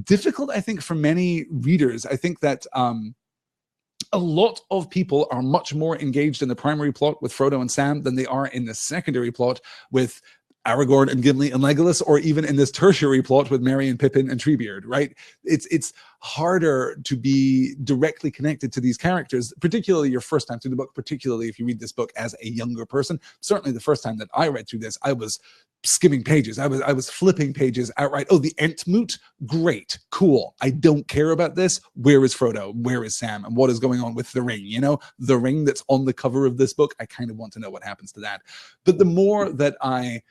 difficult, I think, for many readers. I think that a lot of people are much more engaged in the primary plot with Frodo and Sam than they are in the secondary plot with Aragorn and Gimli and Legolas, or even in this tertiary plot with Merry and Pippin and Treebeard, right? It's harder to be directly connected to these characters, particularly your first time through the book, particularly if you read this book as a younger person. Certainly the first time that I read through this, I was skimming pages. I was flipping pages outright. Oh, the Entmoot? Great. Cool. I don't care about this. Where is Frodo? Where is Sam? And what is going on with the ring? You know, the ring that's on the cover of this book, I kind of want to know what happens to that. But the more that I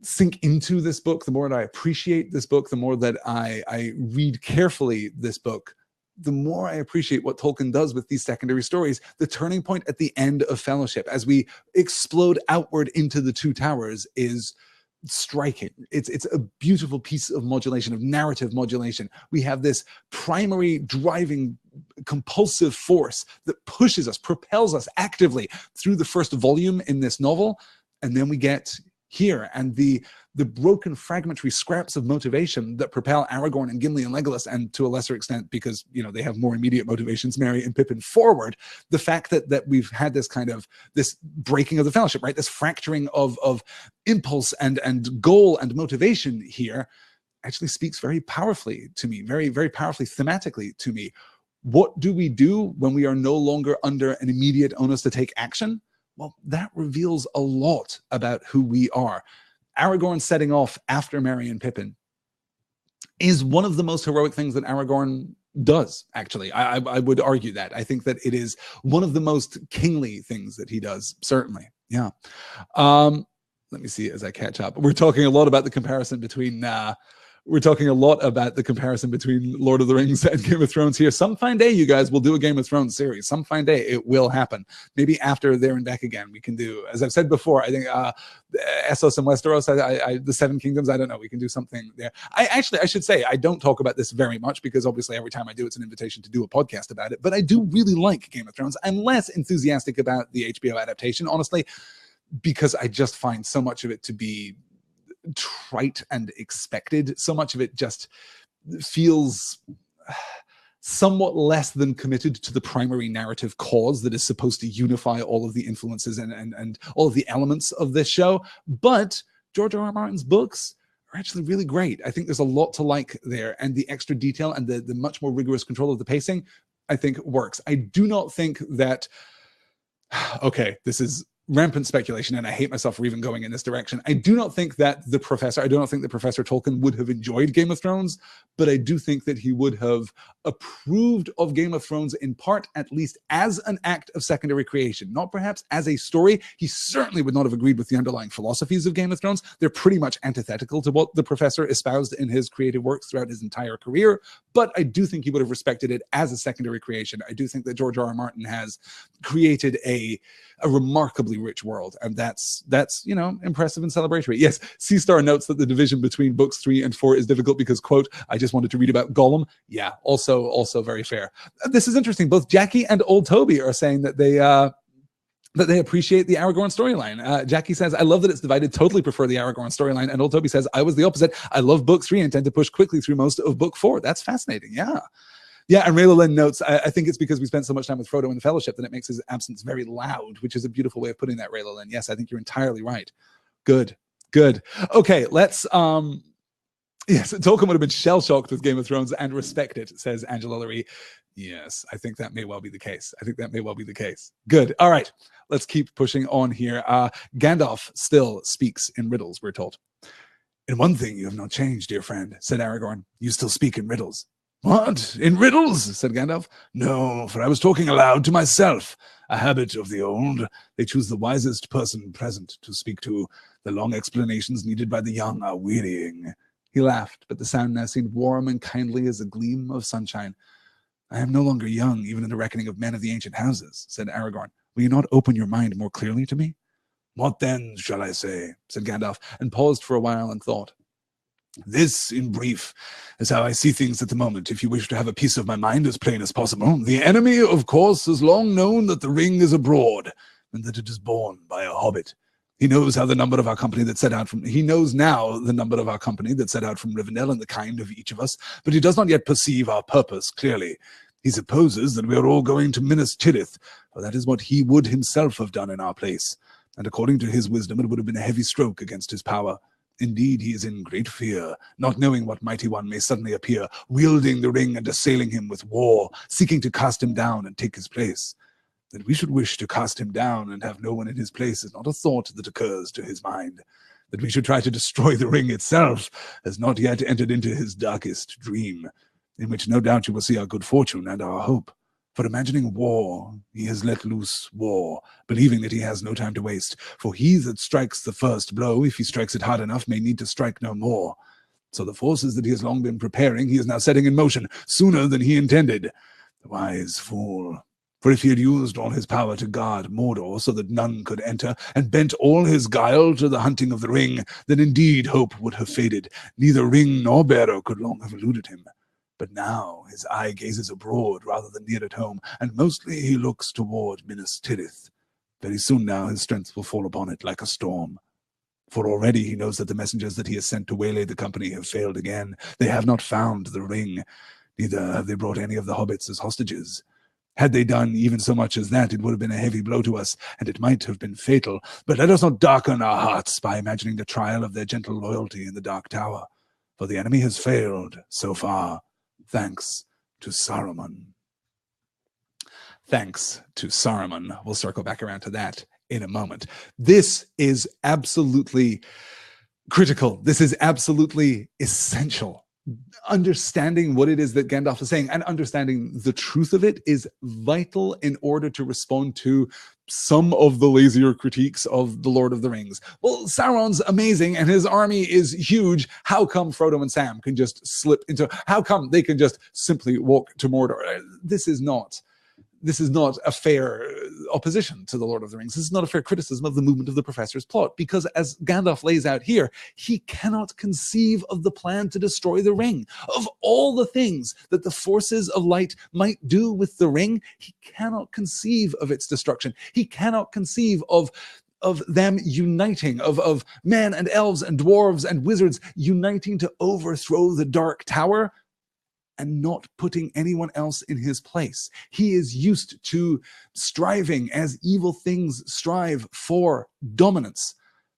sink into this book, the more that I appreciate this book, the more that I read carefully this book, the more I appreciate what Tolkien does with these secondary stories. The turning point at the end of Fellowship, as we explode outward into the Two Towers, is striking. It's a beautiful piece of modulation, of narrative modulation. We have this primary driving compulsive force that pushes us, propels us actively through the first volume in this novel, and then we get here, and the broken fragmentary scraps of motivation that propel Aragorn and Gimli and Legolas, and to a lesser extent, because, you know, they have more immediate motivations, Merry and Pippin, forward. The fact that we've had this kind of this breaking of the Fellowship, right? This fracturing of impulse and goal and motivation here actually speaks very powerfully to me, very, very powerfully thematically to me. What do we do when we are no longer under an immediate onus to take action? Well, that reveals a lot about who we are. Aragorn setting off after Merry and Pippin is one of the most heroic things that Aragorn does, actually. I would argue that. I think that it is one of the most kingly things that he does, certainly. Yeah. Let me see as I catch up. We're talking a lot about the comparison between Lord of the Rings and Game of Thrones here. Some fine day, you guys will do a Game of Thrones series. Some fine day, it will happen. Maybe after There and Back Again, we can do, as I've said before, I think Essos and Westeros, the Seven Kingdoms, I don't know, we can do something there. I should say, I don't talk about this very much because obviously every time I do, it's an invitation to do a podcast about it. But I do really like Game of Thrones. I'm less enthusiastic about the HBO adaptation, honestly, because I just find so much of it to be trite and expected. So much of it just feels somewhat less than committed to the primary narrative cause that is supposed to unify all of the influences and all of the elements of this show. But George R.R. Martin's books are actually really great. I think there's a lot to like there, and the extra detail and the much more rigorous control of the pacing, I think works. I do not think that, okay, this is rampant speculation, and I hate myself for even going in this direction. I do not think that Professor Tolkien would have enjoyed Game of Thrones, but I do think that he would have approved of Game of Thrones in part, at least as an act of secondary creation, not perhaps as a story. He certainly would not have agreed with the underlying philosophies of Game of Thrones. They're pretty much antithetical to what the Professor espoused in his creative works throughout his entire career, but I do think he would have respected it as a secondary creation. I do think that George R.R. Martin has created a remarkably rich world, and that's impressive and celebratory. Yes, C-Star notes that the division between books 3 and 4 is difficult because, quote, I just wanted to read about Gollum. Yeah, also very fair. This is interesting. Both Jackie and Old Toby are saying that they appreciate the Aragorn storyline. Jackie says, I love that it's divided, totally prefer the Aragorn storyline. And Old Toby says, I was the opposite. I love book 3 and tend to push quickly through most of book 4. That's fascinating. Yeah. Yeah, and Rayla Lynn notes, I think it's because we spent so much time with Frodo in the Fellowship that it makes his absence very loud, which is a beautiful way of putting that, Rayla Lynn. Yes, I think you're entirely right. Good. Okay, let's... Yes, Tolkien would have been shell-shocked with Game of Thrones and respect it, says Angela Lurie. Yes, I think that may well be the case. Good. All right, let's keep pushing on here. Gandalf still speaks in riddles, we're told. In one thing you have not changed, dear friend, said Aragorn. You still speak in riddles. What? In riddles? Said Gandalf. No, for I was talking aloud to myself. A habit of the old. They choose the wisest person present to speak to. The long explanations needed by the young are wearying. He laughed, but the sound now seemed warm and kindly as a gleam of sunshine. I am no longer young, even in the reckoning of men of the ancient houses, said Aragorn. Will you not open your mind more clearly to me? What then shall I say? Said Gandalf, and paused for a while and thought. This, in brief, is how I see things at the moment, if you wish to have a piece of my mind as plain as possible. The enemy, of course, has long known that the ring is abroad, and that it is borne by a hobbit. He knows now the number of our company that set out from Rivendell and the kind of each of us, but he does not yet perceive our purpose clearly. He supposes that we are all going to Minas Tirith, for that is what he would himself have done in our place, and according to his wisdom it would have been a heavy stroke against his power. Indeed, he is in great fear, not knowing what mighty one may suddenly appear, wielding the ring and assailing him with war, seeking to cast him down and take his place. That we should wish to cast him down and have no one in his place is not a thought that occurs to his mind. That we should try to destroy the ring itself has not yet entered into his darkest dream, in which no doubt you will see our good fortune and our hope. For imagining war, he has let loose war, believing that he has no time to waste. For he that strikes the first blow, if he strikes it hard enough, may need to strike no more. So the forces that he has long been preparing, he is now setting in motion, sooner than he intended. The wise fool. For if he had used all his power to guard Mordor so that none could enter, and bent all his guile to the hunting of the ring, then indeed hope would have faded. Neither ring nor bearer could long have eluded him. But now his eye gazes abroad rather than near at home, and mostly he looks toward Minas Tirith. Very soon now his strength will fall upon it like a storm. For already he knows that the messengers that he has sent to waylay the company have failed again. They have not found the ring, neither have they brought any of the hobbits as hostages. Had they done even so much as that, it would have been a heavy blow to us, and it might have been fatal. But let us not darken our hearts by imagining the trial of their gentle loyalty in the Dark Tower, for the enemy has failed so far. Thanks to Saruman. Thanks to Saruman. We'll circle back around to that in a moment. This is absolutely critical. This is absolutely essential understanding what it is that Gandalf is saying and understanding the truth of it is vital in order to respond to some of the lazier critiques of The Lord of the Rings. Well, Sauron's amazing and his army is huge. How come Frodo and Sam can just slip into, how come they can just simply walk to Mordor? This is not a fair opposition to The Lord of the Rings. This is not a fair criticism of the movement of the Professor's plot, because as Gandalf lays out here, he cannot conceive of the plan to destroy the ring. Of all the things that the forces of light might do with the ring, he cannot conceive of its destruction. He cannot conceive of them uniting, of men and elves and dwarves and wizards uniting to overthrow the Dark Tower and not putting anyone else in his place. He is used to striving as evil things strive for dominance.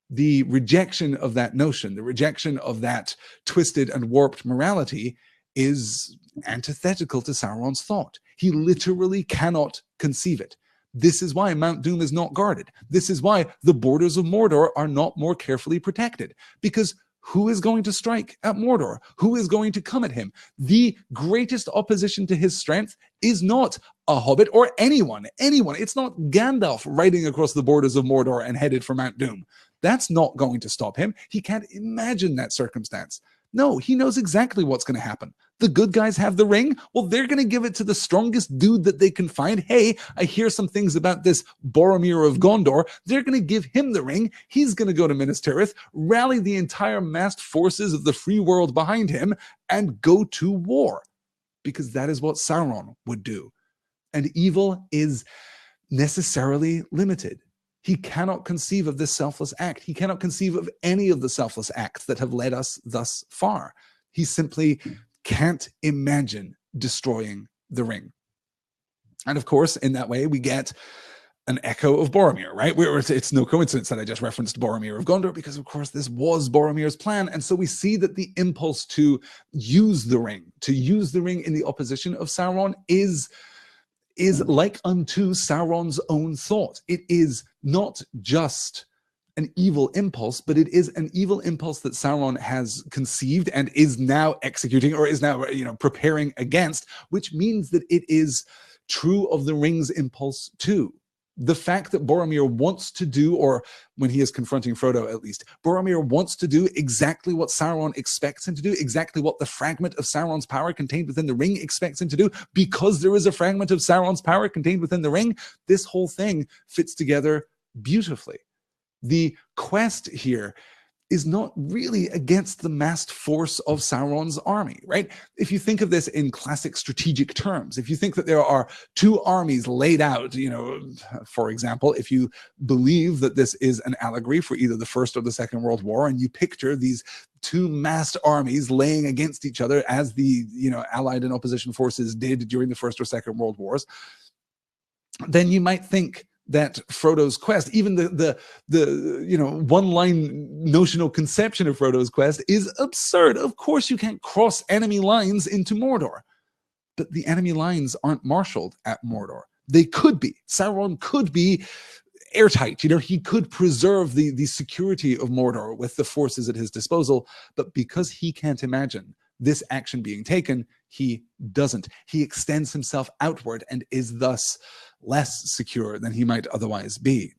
The rejection of that notion, the rejection of that twisted and warped morality is antithetical to Sauron's thought. He literally cannot conceive it. This is why Mount Doom is not guarded. This is why the borders of Mordor are not more carefully protected, because who is going to strike at Mordor? Who is going to come at him? The greatest opposition to his strength is not a hobbit or anyone. It's not Gandalf riding across the borders of Mordor and headed for Mount Doom. That's not going to stop him. He can't imagine that circumstance. No, he knows exactly what's going to happen. The good guys have the ring. Well, they're going to give it to the strongest dude that they can find. Hey, I hear some things about this Boromir of Gondor. They're going to give him the ring. He's going to go to Minas Tirith, rally the entire massed forces of the free world behind him, and go to war. Because that is what Sauron would do. And evil is necessarily limited. He cannot conceive of this selfless act. He cannot conceive of any of the selfless acts that have led us thus far. He simply can't imagine destroying the ring. And of course, in that way, we get an echo of Boromir, right? It's no coincidence that I just referenced Boromir of Gondor, because of course this was Boromir's plan. And so we see that the impulse to use the ring in the opposition of Sauron is like unto Sauron's own thought. It is not just an evil impulse, but it is an evil impulse that Sauron has conceived and is now executing, or is now, preparing against, which means that it is true of the ring's impulse too. The fact that Boromir wants to do, or when he is confronting Frodo at least, Boromir wants to do exactly what Sauron expects him to do, exactly what the fragment of Sauron's power contained within the ring expects him to do, because there is a fragment of Sauron's power contained within the ring. This whole thing fits together beautifully. The quest here is not really against the massed force of Sauron's army, right? If you think of this in classic strategic terms, if you think that there are two armies laid out, for example, if you believe that this is an allegory for either the First or the Second World War, and you picture these two massed armies laying against each other as the, Allied and opposition forces did during the First or Second World Wars, then you might think that Frodo's quest, even the one-line notional conception of Frodo's quest, is absurd. Of course you can't cross enemy lines into Mordor. But the enemy lines aren't marshaled at Mordor. They could be. Sauron could be airtight. He could preserve the security of Mordor with the forces at his disposal. But because he can't imagine this action being taken, he doesn't. He extends himself outward and is thus less secure than he might otherwise be.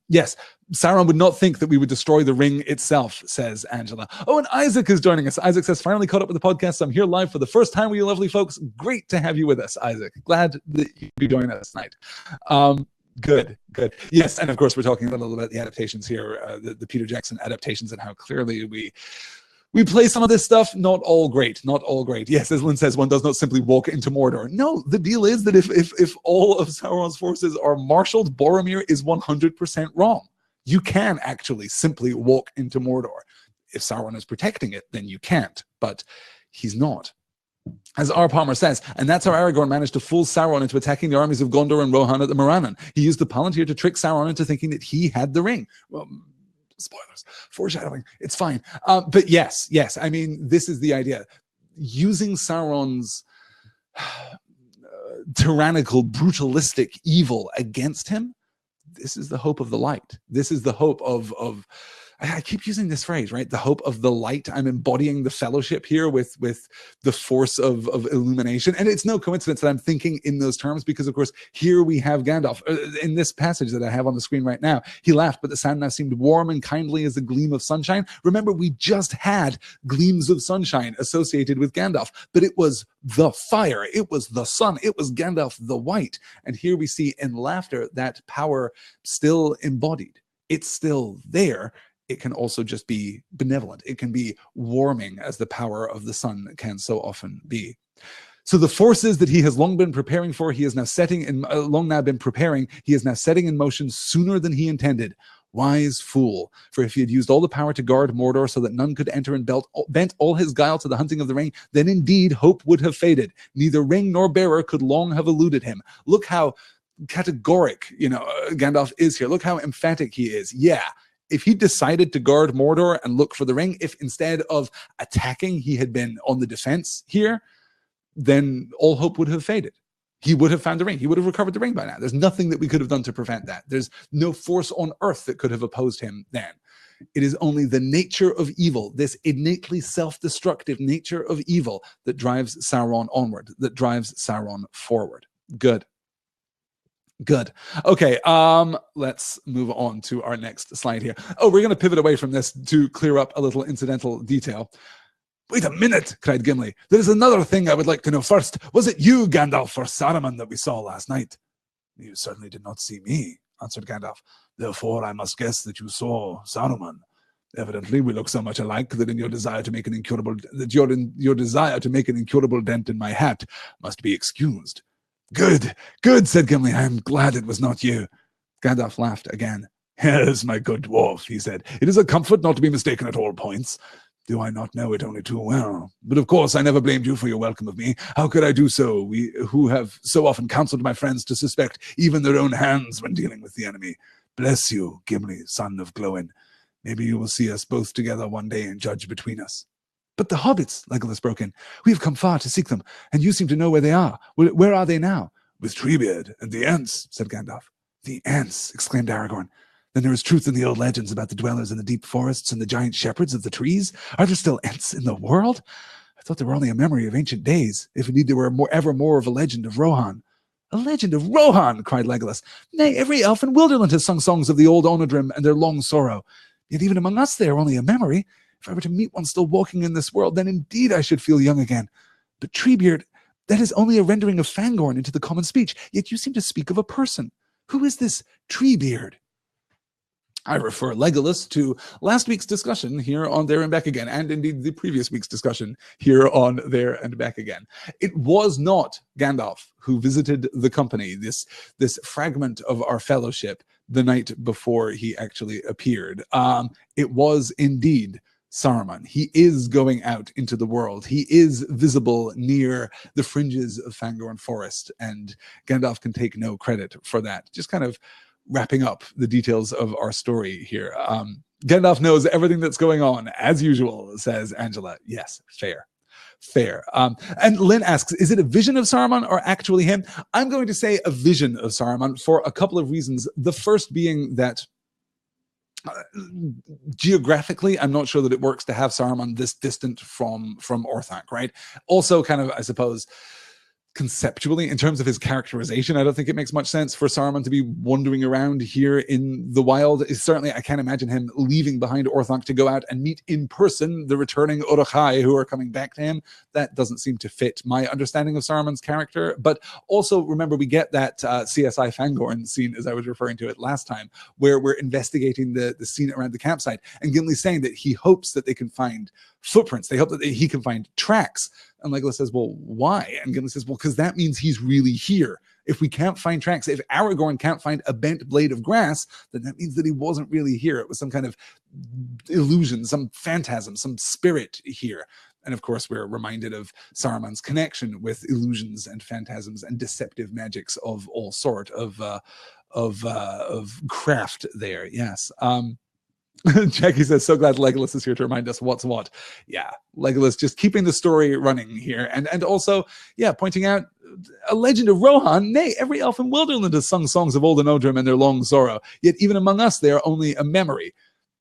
Yes, Sauron would not think that we would destroy the ring itself, says Angela. Oh, and Isaac is joining us. Isaac says, finally caught up with the podcast. I'm here live for the first time with you lovely folks. Great to have you with us, Isaac. Glad that you could be joining us tonight. Good. Yes, and of course, we're talking a little bit about the adaptations here, the Peter Jackson adaptations, and how clearly we play some of this stuff, not all great. Yes, as Lynn says, one does not simply walk into Mordor. No, the deal is that if all of Sauron's forces are marshaled, Boromir is 100% wrong. You can actually simply walk into Mordor. If Sauron is protecting it, then you can't, but he's not. As R. Palmer says, and that's how Aragorn managed to fool Sauron into attacking the armies of Gondor and Rohan at the Morannon. He used the Palantir to trick Sauron into thinking that he had the ring. Well, spoilers, foreshadowing, it's fine. But yes, I mean, this is the idea. Using Sauron's tyrannical, brutalistic evil against him, this is the hope of the light. This is the hope of I keep using this phrase, right? The hope of the light. I'm embodying the fellowship here with the force of illumination. And it's no coincidence that I'm thinking in those terms, because, of course, here we have Gandalf in this passage that I have on the screen right now. He laughed, but the sound now seemed warm and kindly as a gleam of sunshine. Remember, we just had gleams of sunshine associated with Gandalf, but it was the fire, it was the sun, it was Gandalf the White. And here we see in laughter that power still embodied. It's still there. It can also just be benevolent. It can be warming, as the power of the sun can so often be. So the forces that he has long been preparing for, he is now setting in, long now been preparing, he is now setting in motion sooner than he intended. Wise fool, for if he had used all the power to guard Mordor so that none could enter and bent all his guile to the hunting of the ring, then indeed hope would have faded. Neither ring nor bearer could long have eluded him. Look how categoric, Gandalf is here. Look how emphatic he is. Yeah. If he decided to guard Mordor and look for the ring, if instead of attacking he had been on the defense here, then all hope would have faded. He would have found the ring. He would have recovered the ring by now. There's nothing that we could have done to prevent that. There's no force on earth that could have opposed him then. It is only the nature of evil, this innately self-destructive nature of evil, that drives Sauron onward, that drives Sauron forward. Good. Good. Okay, let's move on to our next slide here. Oh, we're going to pivot away from this to clear up a little incidental detail. Wait a minute, cried Gimli. There is another thing I would like to know first. Was it you, Gandalf, or Saruman that we saw last night? You certainly did not see me, answered Gandalf. Therefore, I must guess that you saw Saruman. Evidently, we look so much alike that in your desire to make an incurable dent in my hat must be excused. Good, good, said Gimli. I am glad it was not you. Gandalf laughed again. Yes, my good dwarf, he said. It is a comfort not to be mistaken at all points. Do I not know it only too well? But of course I never blamed you for your welcome of me. How could I do so, we who have so often counseled my friends to suspect even their own hands when dealing with the enemy? Bless you, Gimli, son of Glóin. Maybe you will see us both together one day and judge between us. But the hobbits, Legolas broke in. We have come far to seek them, and you seem to know where they are. Where are they now? With Treebeard and the Ents, said Gandalf. The Ents, exclaimed Aragorn. Then there is truth in the old legends about the dwellers in the deep forests and the giant shepherds of the trees. Are there still Ents in the world? I thought they were only a memory of ancient days, if indeed there were ever more of a legend of Rohan. A legend of Rohan, cried Legolas. Nay, every elf in Wilderland has sung songs of the old Onodrim and their long sorrow. Yet even among us they are only a memory. If I were to meet one still walking in this world, then indeed I should feel young again. But Treebeard, that is only a rendering of Fangorn into the common speech, yet you seem to speak of a person. Who is this Treebeard? I refer Legolas to last week's discussion here on There and Back Again, and indeed the previous week's discussion here on There and Back Again. It was not Gandalf who visited the company, this fragment of our fellowship, the night before he actually appeared. It was indeed Saruman. He is going out into the world. He is visible near the fringes of Fangorn Forest, and Gandalf can take no credit for that. Just kind of wrapping up the details of our story here. Gandalf knows everything that's going on, as usual, says Angela. Yes, fair. Fair. And Lynn asks, is it a vision of Saruman or actually him? I'm going to say a vision of Saruman for a couple of reasons. The first being that geographically, I'm not sure that it works to have Saruman this distant from Orthanc, right? Also, kind of, I suppose, conceptually, in terms of his characterization, I don't think it makes much sense for Saruman to be wandering around here in the wild. Certainly, I can't imagine him leaving behind Orthanc to go out and meet in person the returning Uruk-hai who are coming back to him. That doesn't seem to fit my understanding of Saruman's character. But also, remember, we get that CSI Fangorn scene, as I was referring to it last time, where we're investigating the scene around the campsite, and Gimli's saying that he hopes that they can find footprints. They hope that he can find tracks. And Legolas says, well, why? And Gimli says, well, because that means he's really here. If we can't find tracks, if Aragorn can't find a bent blade of grass, then that means that he wasn't really here. It was some kind of illusion, some phantasm, some spirit here. And of course, we're reminded of Saruman's connection with illusions and phantasms and deceptive magics of all sort of craft there. Yes. Jackie says, so glad Legolas is here to remind us what's what. Yeah, Legolas just keeping the story running here. And also, yeah, pointing out a legend of Rohan. Nay, every elf in Wilderland has sung songs of old Onodrim and their long sorrow. Yet even among us, they are only a memory.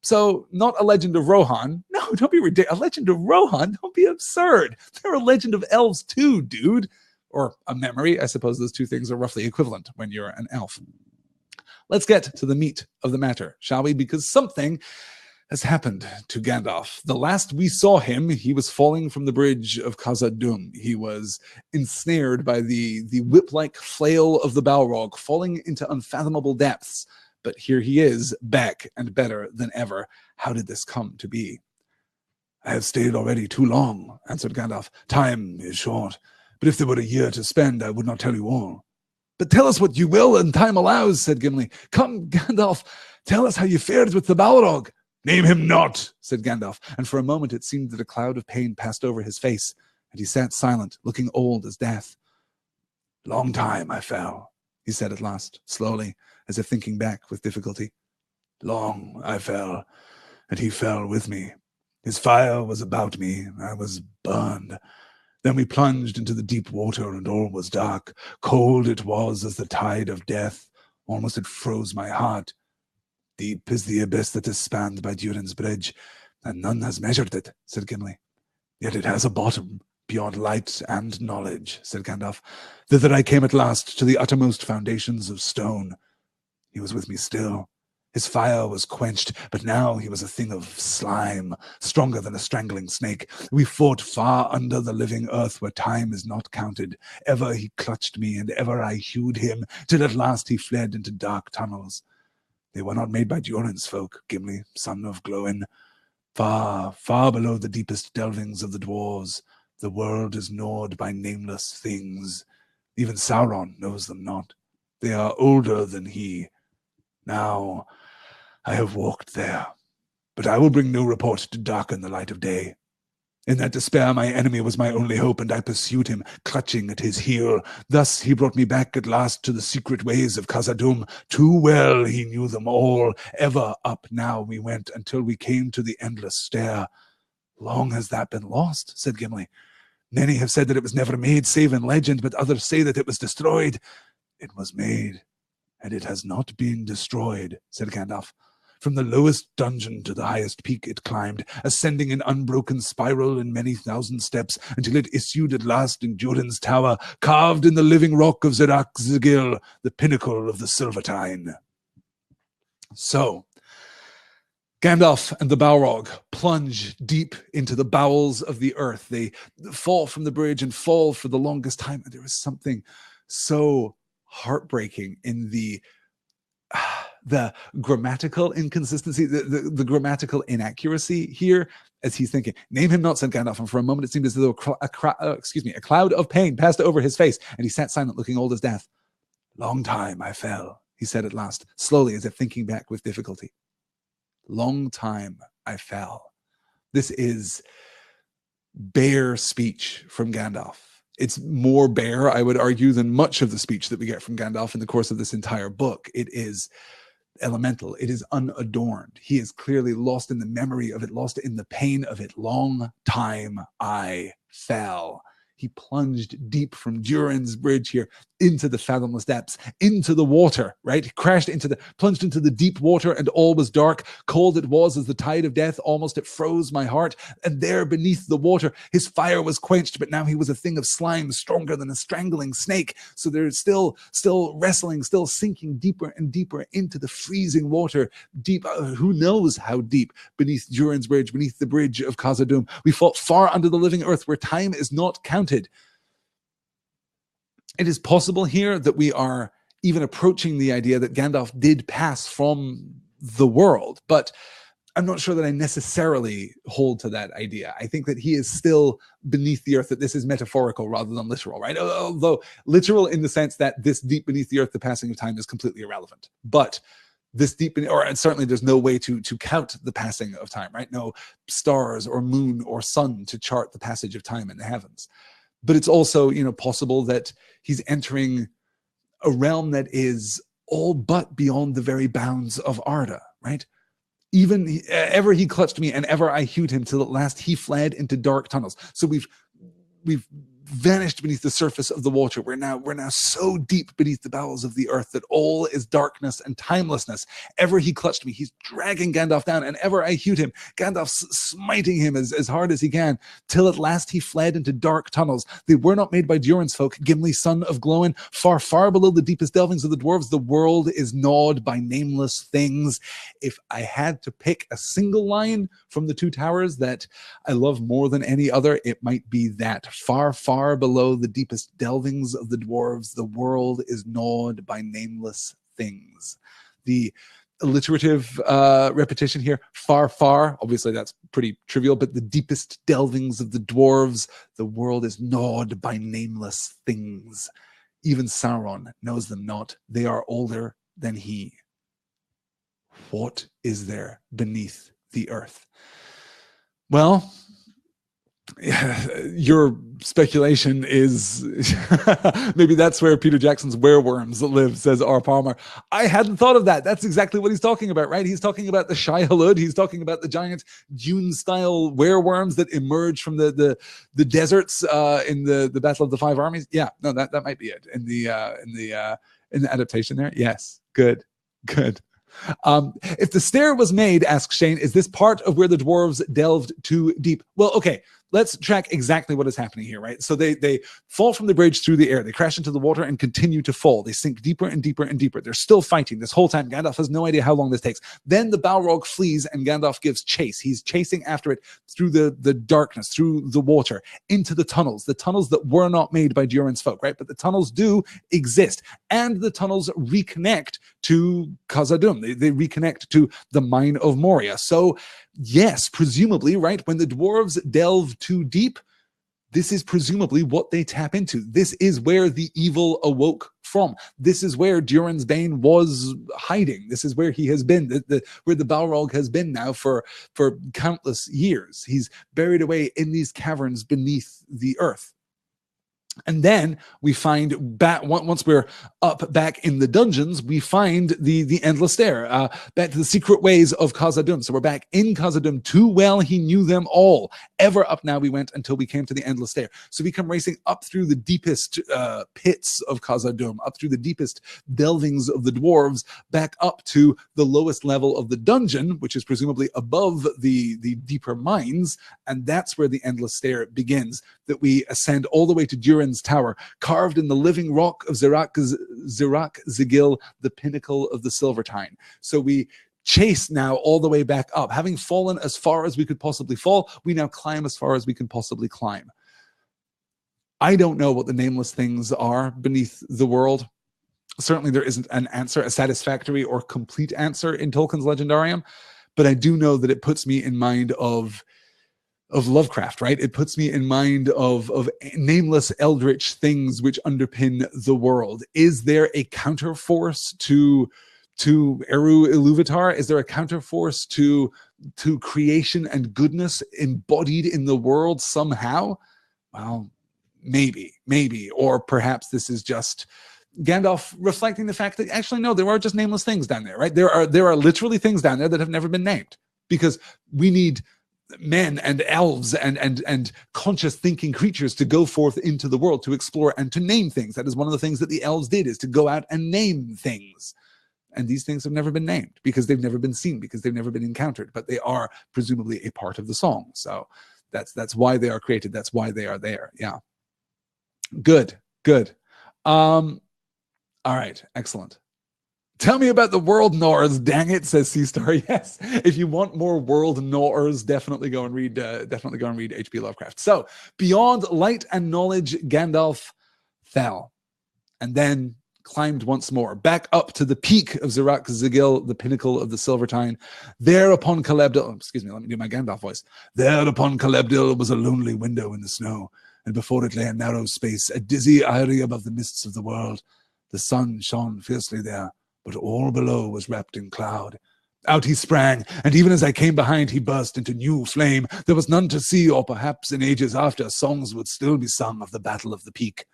So not a legend of Rohan. No, don't be ridiculous. A legend of Rohan? Don't be absurd. They're a legend of elves too, dude. Or a memory. I suppose those two things are roughly equivalent when you're an elf. Let's get to the meat of the matter, shall we? Because something has happened to Gandalf. The last we saw him, he was falling from the bridge of Khazad-dûm. He was ensnared by the whip-like flail of the Balrog, falling into unfathomable depths. But here he is, back and better than ever. How did this come to be? I have stayed already too long, answered Gandalf. Time is short, but if there were a year to spend, I would not tell you all. But tell us what you will, and time allows, said Gimli. Come, Gandalf, tell us how you fared with the Balrog. Name him not, said Gandalf, and for a moment it seemed that a cloud of pain passed over his face, and he sat silent, looking old as death. Long time I fell, he said at last, slowly, as if thinking back with difficulty. Long I fell, and he fell with me. His fire was about me, I was burned. Then we plunged into the deep water, and all was dark. Cold it was as the tide of death. Almost it froze my heart. Deep is the abyss that is spanned by Durin's bridge, and none has measured it, said Gimli. Yet it has a bottom, beyond light and knowledge, said Gandalf. Thither I came at last, to the uttermost foundations of stone. He was with me still. His fire was quenched, but now he was a thing of slime, stronger than a strangling snake. We fought far under the living earth where time is not counted. Ever he clutched me, and ever I hewed him, till at last he fled into dark tunnels. They were not made by Durin's folk, Gimli, son of Glóin. Far, far below the deepest delvings of the dwarves, the world is gnawed by nameless things. Even Sauron knows them not. They are older than he. Now, I have walked there, but I will bring no report to darken the light of day. In that despair, my enemy was my only hope, and I pursued him, clutching at his heel. Thus he brought me back at last to the secret ways of Khazad-dûm. Too well he knew them all. Ever up now we went, until we came to the endless stair. Long has that been lost, said Gimli. Many have said that it was never made, save in legend, but others say that it was destroyed. It was made, and it has not been destroyed, said Gandalf. From the lowest dungeon to the highest peak it climbed, ascending in unbroken spiral in many thousand steps, until it issued at last in Durin's tower, carved in the living rock of Zirak-Zigil, the pinnacle of the Silvertine. So, Gandalf and the Balrog plunge deep into the bowels of the earth. They fall from the bridge and fall for the longest time, and there is something so heartbreaking in the grammatical inconsistency, the grammatical inaccuracy here, as he's thinking, name him not, said Gandalf, and for a moment it seemed as though a cloud of pain passed over his face, and he sat silent, looking old as death. Long time I fell, he said at last, slowly, as if thinking back with difficulty. Long time I fell. This is bare speech from Gandalf. It's more bare, I would argue, than much of the speech that we get from Gandalf in the course of this entire book. It is elemental. It is unadorned. He is clearly lost in the memory of it, lost in the pain of it. Long time I fell. He plunged deep from Durin's bridge here into the fathomless depths, into the water, right? He plunged into the deep water, and all was dark. Cold it was as the tide of death. Almost it froze my heart. And there beneath the water, his fire was quenched, but now he was a thing of slime, stronger than a strangling snake. So there's still wrestling, still sinking deeper and deeper into the freezing water, deep, who knows how deep, beneath Durin's bridge, beneath the bridge of Khazad-dûm. We fought far under the living earth, where time is not counted. It is possible here that we are even approaching the idea that Gandalf did pass from the world, but I'm not sure that I necessarily hold to that idea. I think that he is still beneath the earth, that this is metaphorical rather than literal, right? Although literal in the sense that this deep beneath the earth, the passing of time, is completely irrelevant. But this deep, or certainly there's no way to count the passing of time, right? No stars or moon or sun to chart the passage of time in the heavens. But it's also, possible that he's entering a realm that is all but beyond the very bounds of Arda, right? Even ever he clutched me, and ever I hewed him, till at last he fled into dark tunnels. So we've vanished beneath the surface of the water. We're now so deep beneath the bowels of the earth that all is darkness and timelessness. Ever he clutched me, he's dragging Gandalf down, and ever I hewed him, Gandalf's smiting him as hard as he can, till at last he fled into dark tunnels. They were not made by Durin's folk, Gimli, son of Glóin. Far, far below the deepest delvings of the dwarves, the world is gnawed by nameless things. If I had to pick a single line from the Two Towers that I love more than any other, it might be that. Far, far below the deepest delvings of the dwarves, the world is gnawed by nameless things. The alliterative repetition here, far, far, obviously that's pretty trivial, but the deepest delvings of the dwarves, the world is gnawed by nameless things. Even Sauron knows them not. They are older than he. What is there beneath the earth? Well, your speculation is maybe that's where Peter Jackson's werewolves live, says R. Palmer. I hadn't thought of that. That's exactly what he's talking about, right? He's talking about the Shai Hulud. He's talking about the giant Dune-style werewolves that emerge from the deserts in the Battle of the Five Armies. Yeah, no, that might be it in the adaptation there. Yes, good. If the stair was made, asks Shane, is this part of where the dwarves delved too deep? Well, okay, let's track exactly what is happening here, right? So they fall from the bridge through the air. They crash into the water and continue to fall. They sink deeper and deeper and deeper. They're still fighting this whole time. Gandalf has no idea how long this takes. Then the Balrog flees and Gandalf gives chase. He's chasing after it through the darkness, through the water, into the tunnels that were not made by Durin's folk, right? But the tunnels do exist, and the tunnels reconnect to Khazad-dûm. They reconnect to the Mine of Moria. So yes, presumably, right, when the dwarves delve too deep, this is presumably what they tap into. This is where the evil awoke from. This is where Durin's Bane was hiding. This is where he has been, where the Balrog has been now for countless years. He's buried away in these caverns beneath the earth. And then we find back, once we're up back in the dungeons, we find the endless stair, back to the secret ways of Khazad-dûm. So we're back in Khazad-dûm. Too well he knew them all. Ever up now we went until we came to the endless stair. So we come racing up through the deepest pits of Khazad-dûm, up through the deepest delvings of the dwarves, back up to the lowest level of the dungeon, which is presumably above the deeper mines. And that's where the endless stair begins, that we ascend all the way to Durin's Tower, carved in the living rock of Zirak Zigil, the pinnacle of the Silvertine. So we chase now all the way back up. Having fallen as far as we could possibly fall, we now climb as far as we can possibly climb. I don't know what the nameless things are beneath the world. Certainly there isn't an answer, a satisfactory or complete answer in Tolkien's Legendarium, but I do know that it puts me in mind of Lovecraft, right? It puts me in mind of nameless eldritch things which underpin the world. Is there a counterforce to Eru Ilúvatar? Is there a counterforce to creation and goodness embodied in the world somehow? Well, maybe, or perhaps this is just Gandalf reflecting the fact that actually no, there are just nameless things down there, right? There are literally things down there that have never been named, because we need men and elves and conscious thinking creatures to go forth into the world to explore and to name things. That is one of the things that the elves did, is to go out and name things. And these things have never been named because they've never been seen, because they've never been encountered, but they are presumably a part of the song. So that's why they are created. That's why they are there. Yeah. Good. All right. Excellent. Tell me about the world gnawers, dang it, says Seastar. Yes, if you want more world gnawers, definitely go and read H.P. Lovecraft. So, beyond light and knowledge, Gandalf fell, and then climbed once more, back up to the peak of Zirak Zigil, the pinnacle of the Silvertine. There upon Calebdil, excuse me, let me do my Gandalf voice. There upon Calebdil was a lonely window in the snow, and before it lay a narrow space, a dizzy eyrie above the mists of the world. The sun shone fiercely there, but all below was wrapped in cloud. Out he sprang, and even as I came behind, he burst into new flame. There was none to see, or perhaps in ages after, songs would still be sung of the battle of the peak.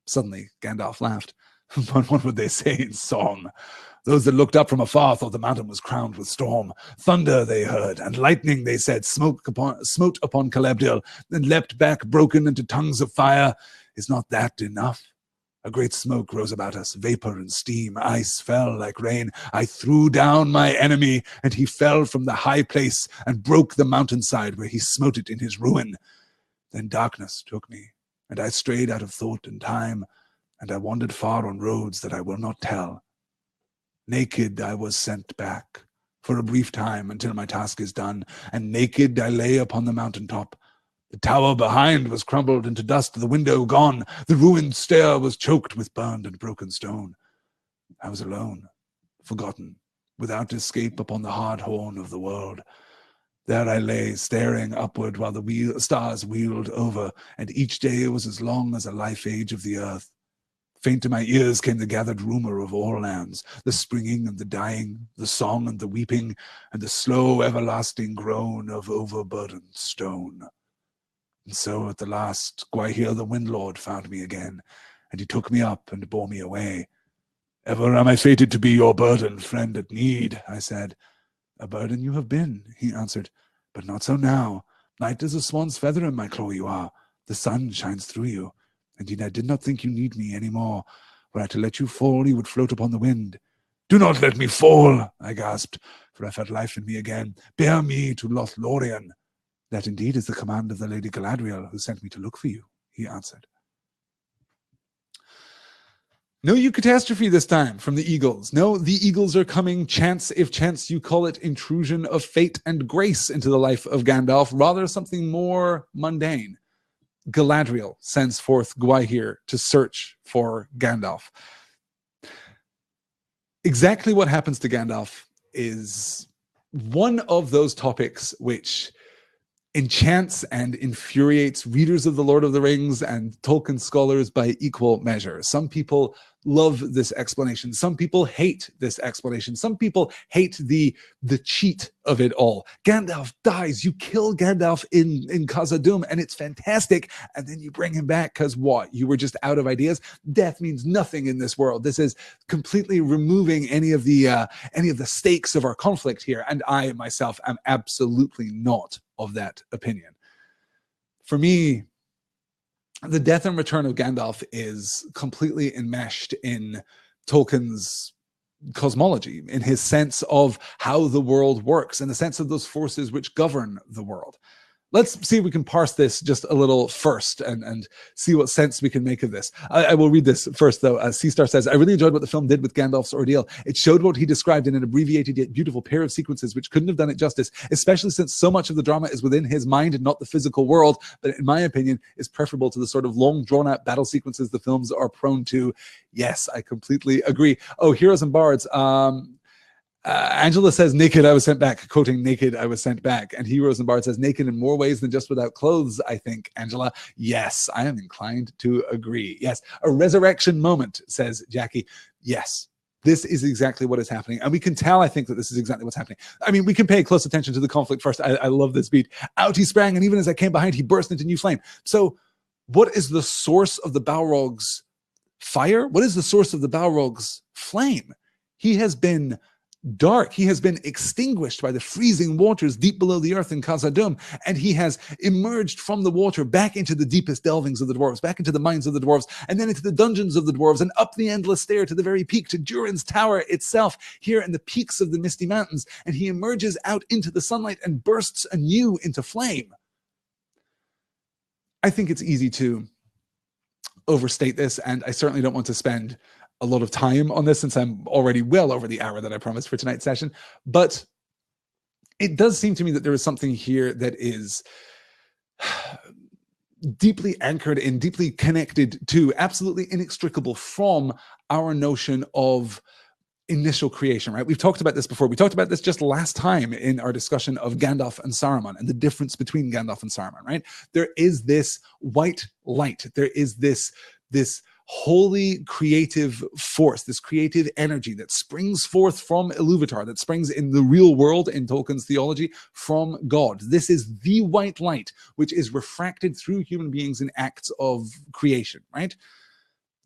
Suddenly, Gandalf laughed. But what would they say in song? Those that looked up from afar thought the mountain was crowned with storm. Thunder they heard, and lightning, they said, smote upon Calebdil, then leapt back broken into tongues of fire. Is not that enough? A great smoke rose about us, vapor and steam. Ice fell like rain. I threw down my enemy, and he fell from the high place and broke the mountainside where he smote it in his ruin. Then darkness took me, and I strayed out of thought and time, and I wandered far on roads that I will not tell. Naked I was sent back for a brief time until my task is done, and naked I lay upon the mountain top. The tower behind was crumbled into dust, the window gone, the ruined stair was choked with burned and broken stone. I was alone, forgotten, without escape upon the hard horn of the world. There I lay, staring upward while the stars wheeled over, and each day was as long as a life age of the earth. Faint to my ears came the gathered rumor of all lands, the springing and the dying, the song and the weeping, and the slow everlasting groan of overburdened stone. And so at the last, Gwaihir the Windlord found me again, and he took me up and bore me away. Ever am I fated to be your burden, friend at need, I said. A burden you have been, he answered, but not so now. Light as a swan's feather in my claw you are. The sun shines through you. Indeed, I did not think you need me any more. Were I to let you fall, you would float upon the wind. Do not let me fall, I gasped, for I felt life in me again. Bear me to Lothlorien. That indeed is the command of the Lady Galadriel, who sent me to look for you, he answered. No eucatastrophe this time from the Eagles. No, the Eagles are coming chance, if chance you call it, intrusion of fate and grace into the life of Gandalf, rather something more mundane. Galadriel sends forth Gwaihir to search for Gandalf. Exactly what happens to Gandalf is one of those topics which enchants and infuriates readers of The Lord of the Rings and Tolkien scholars by equal measure. Some people love this explanation. Some people hate this explanation. Some people hate the cheat of it all. Gandalf dies. You kill Gandalf in Khazad-dûm, and it's fantastic. And then you bring him back because what? You were just out of ideas. Death means nothing in this world. This is completely removing any of the stakes of our conflict here. And I myself am absolutely not of that opinion. For me, the death and return of Gandalf is completely enmeshed in Tolkien's cosmology, in his sense of how the world works, in the sense of those forces which govern the world. Let's see if we can parse this just a little first and see what sense we can make of this. I will read this first, though. Seastar says, I really enjoyed what the film did with Gandalf's ordeal. It showed what he described in an abbreviated yet beautiful pair of sequences which couldn't have done it justice, especially since so much of the drama is within his mind and not the physical world, but in my opinion is preferable to the sort of long drawn-out battle sequences the films are prone to. Yes, I completely agree. Oh, Heroes and Bards. Angela says, naked, I was sent back, quoting naked, I was sent back. And Heroes and Bard says, naked in more ways than just without clothes, I think, Angela. Yes, I am inclined to agree. Yes, a resurrection moment, says Jackie. Yes, this is exactly what is happening. And we can tell, I think, that this is exactly what's happening. I mean, we can pay close attention to the conflict first. I love this beat. Out he sprang, and even as I came behind, he burst into new flame. So what is the source of the Balrog's fire? What is the source of the Balrog's flame? He has been dark. He has been extinguished by the freezing waters deep below the earth in Khazad-dûm, and he has emerged from the water back into the deepest delvings of the dwarves, back into the minds of the dwarves, and then into the dungeons of the dwarves, and up the endless stair to the very peak, to Durin's Tower itself, here in the peaks of the Misty Mountains, and he emerges out into the sunlight and bursts anew into flame. I think it's easy to overstate this, and I certainly don't want to spend a lot of time on this since I'm already well over the hour that I promised for tonight's session. But it does seem to me that there is something here that is deeply anchored in, deeply connected to, absolutely inextricable from our notion of initial creation, right? We've talked about this before. We talked about this just last time in our discussion of Gandalf and Saruman and the difference between Gandalf and Saruman, right? There is this white light. There is this holy creative force, this creative energy that springs forth from Iluvatar, that springs in the real world in Tolkien's theology from God. This is the white light which is refracted through human beings in acts of creation, right?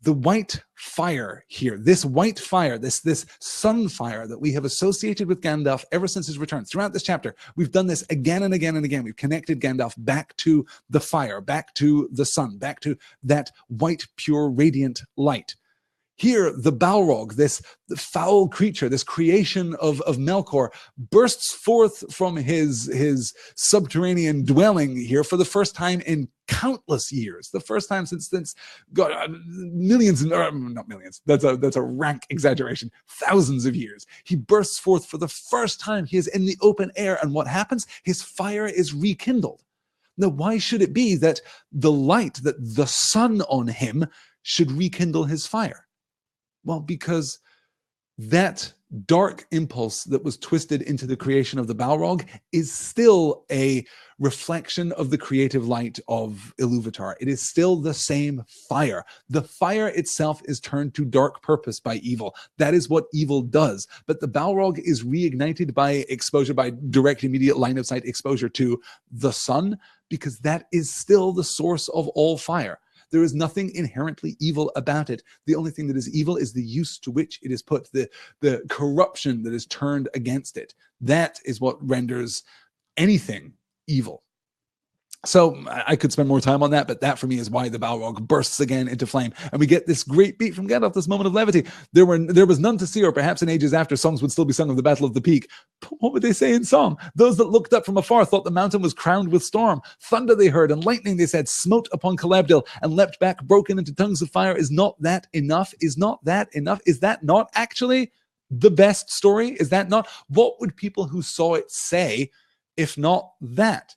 the white fire here, this white fire, this sun fire that we have associated with Gandalf ever since his return. Throughout this chapter, we've done this again and again and again. We've connected Gandalf back to the fire, back to the sun, back to that white, pure, radiant light. Here, the Balrog, this foul creature, this creation of Melkor, bursts forth from his subterranean dwelling here for the first time in countless years. The first time since God, millions, not millions, that's a rank exaggeration, thousands of years. He bursts forth for the first time. He is in the open air, and what happens? His fire is rekindled. Now, why should it be that the light, that the sun on him should rekindle his fire? Well, because that dark impulse that was twisted into the creation of the Balrog is still a reflection of the creative light of Iluvatar. It is still the same fire. The fire itself is turned to dark purpose by evil. That is what evil does. But the Balrog is reignited by exposure, by direct, immediate line of sight exposure to the sun, because that is still the source of all fire. There is nothing inherently evil about it. The only thing that is evil is the use to which it is put, the corruption that is turned against it. That is what renders anything evil. So I could spend more time on that, but that for me is why the Balrog bursts again into flame. And we get this great beat from Gandalf, this moment of levity. There was none to see, or perhaps in ages after, songs would still be sung of the Battle of the Peak. But what would they say in song? Those that looked up from afar thought the mountain was crowned with storm. Thunder they heard, and lightning, they said, smote upon Celebdil, and leapt back, broken into tongues of fire. Is not that enough? Is not that enough? Is that not actually the best story? Is that not? What would people who saw it say, if not that?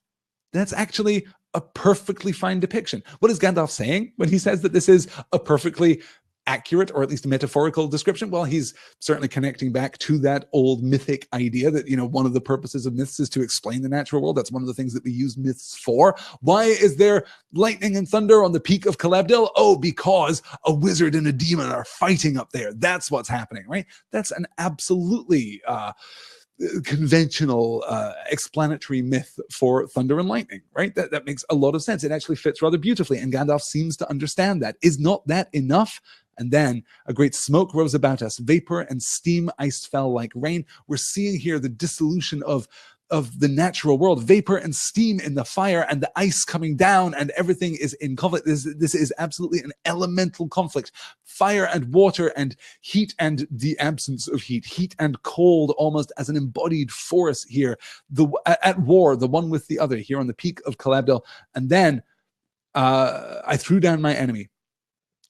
That's actually a perfectly fine depiction. What is Gandalf saying when he says that this is a perfectly accurate, or at least a metaphorical description? Well, he's certainly connecting back to that old mythic idea that, one of the purposes of myths is to explain the natural world. That's one of the things that we use myths for. Why is there lightning and thunder on the peak of Celebdil? Oh, because a wizard and a demon are fighting up there. That's what's happening, right? That's an absolutely conventional explanatory myth for thunder and lightning, right? That makes a lot of sense. It actually fits rather beautifully, and Gandalf seems to understand that. Is not that enough? And then a great smoke rose about us, vapor and steam ice fell like rain. We're seeing here the dissolution of the natural world, vapor and steam in the fire, and the ice coming down, and everything is in conflict. This is absolutely an elemental conflict. Fire and water and heat and the absence of heat and cold almost as an embodied force here, at war, the one with the other here on the peak of Celebdil. And then I threw down my enemy,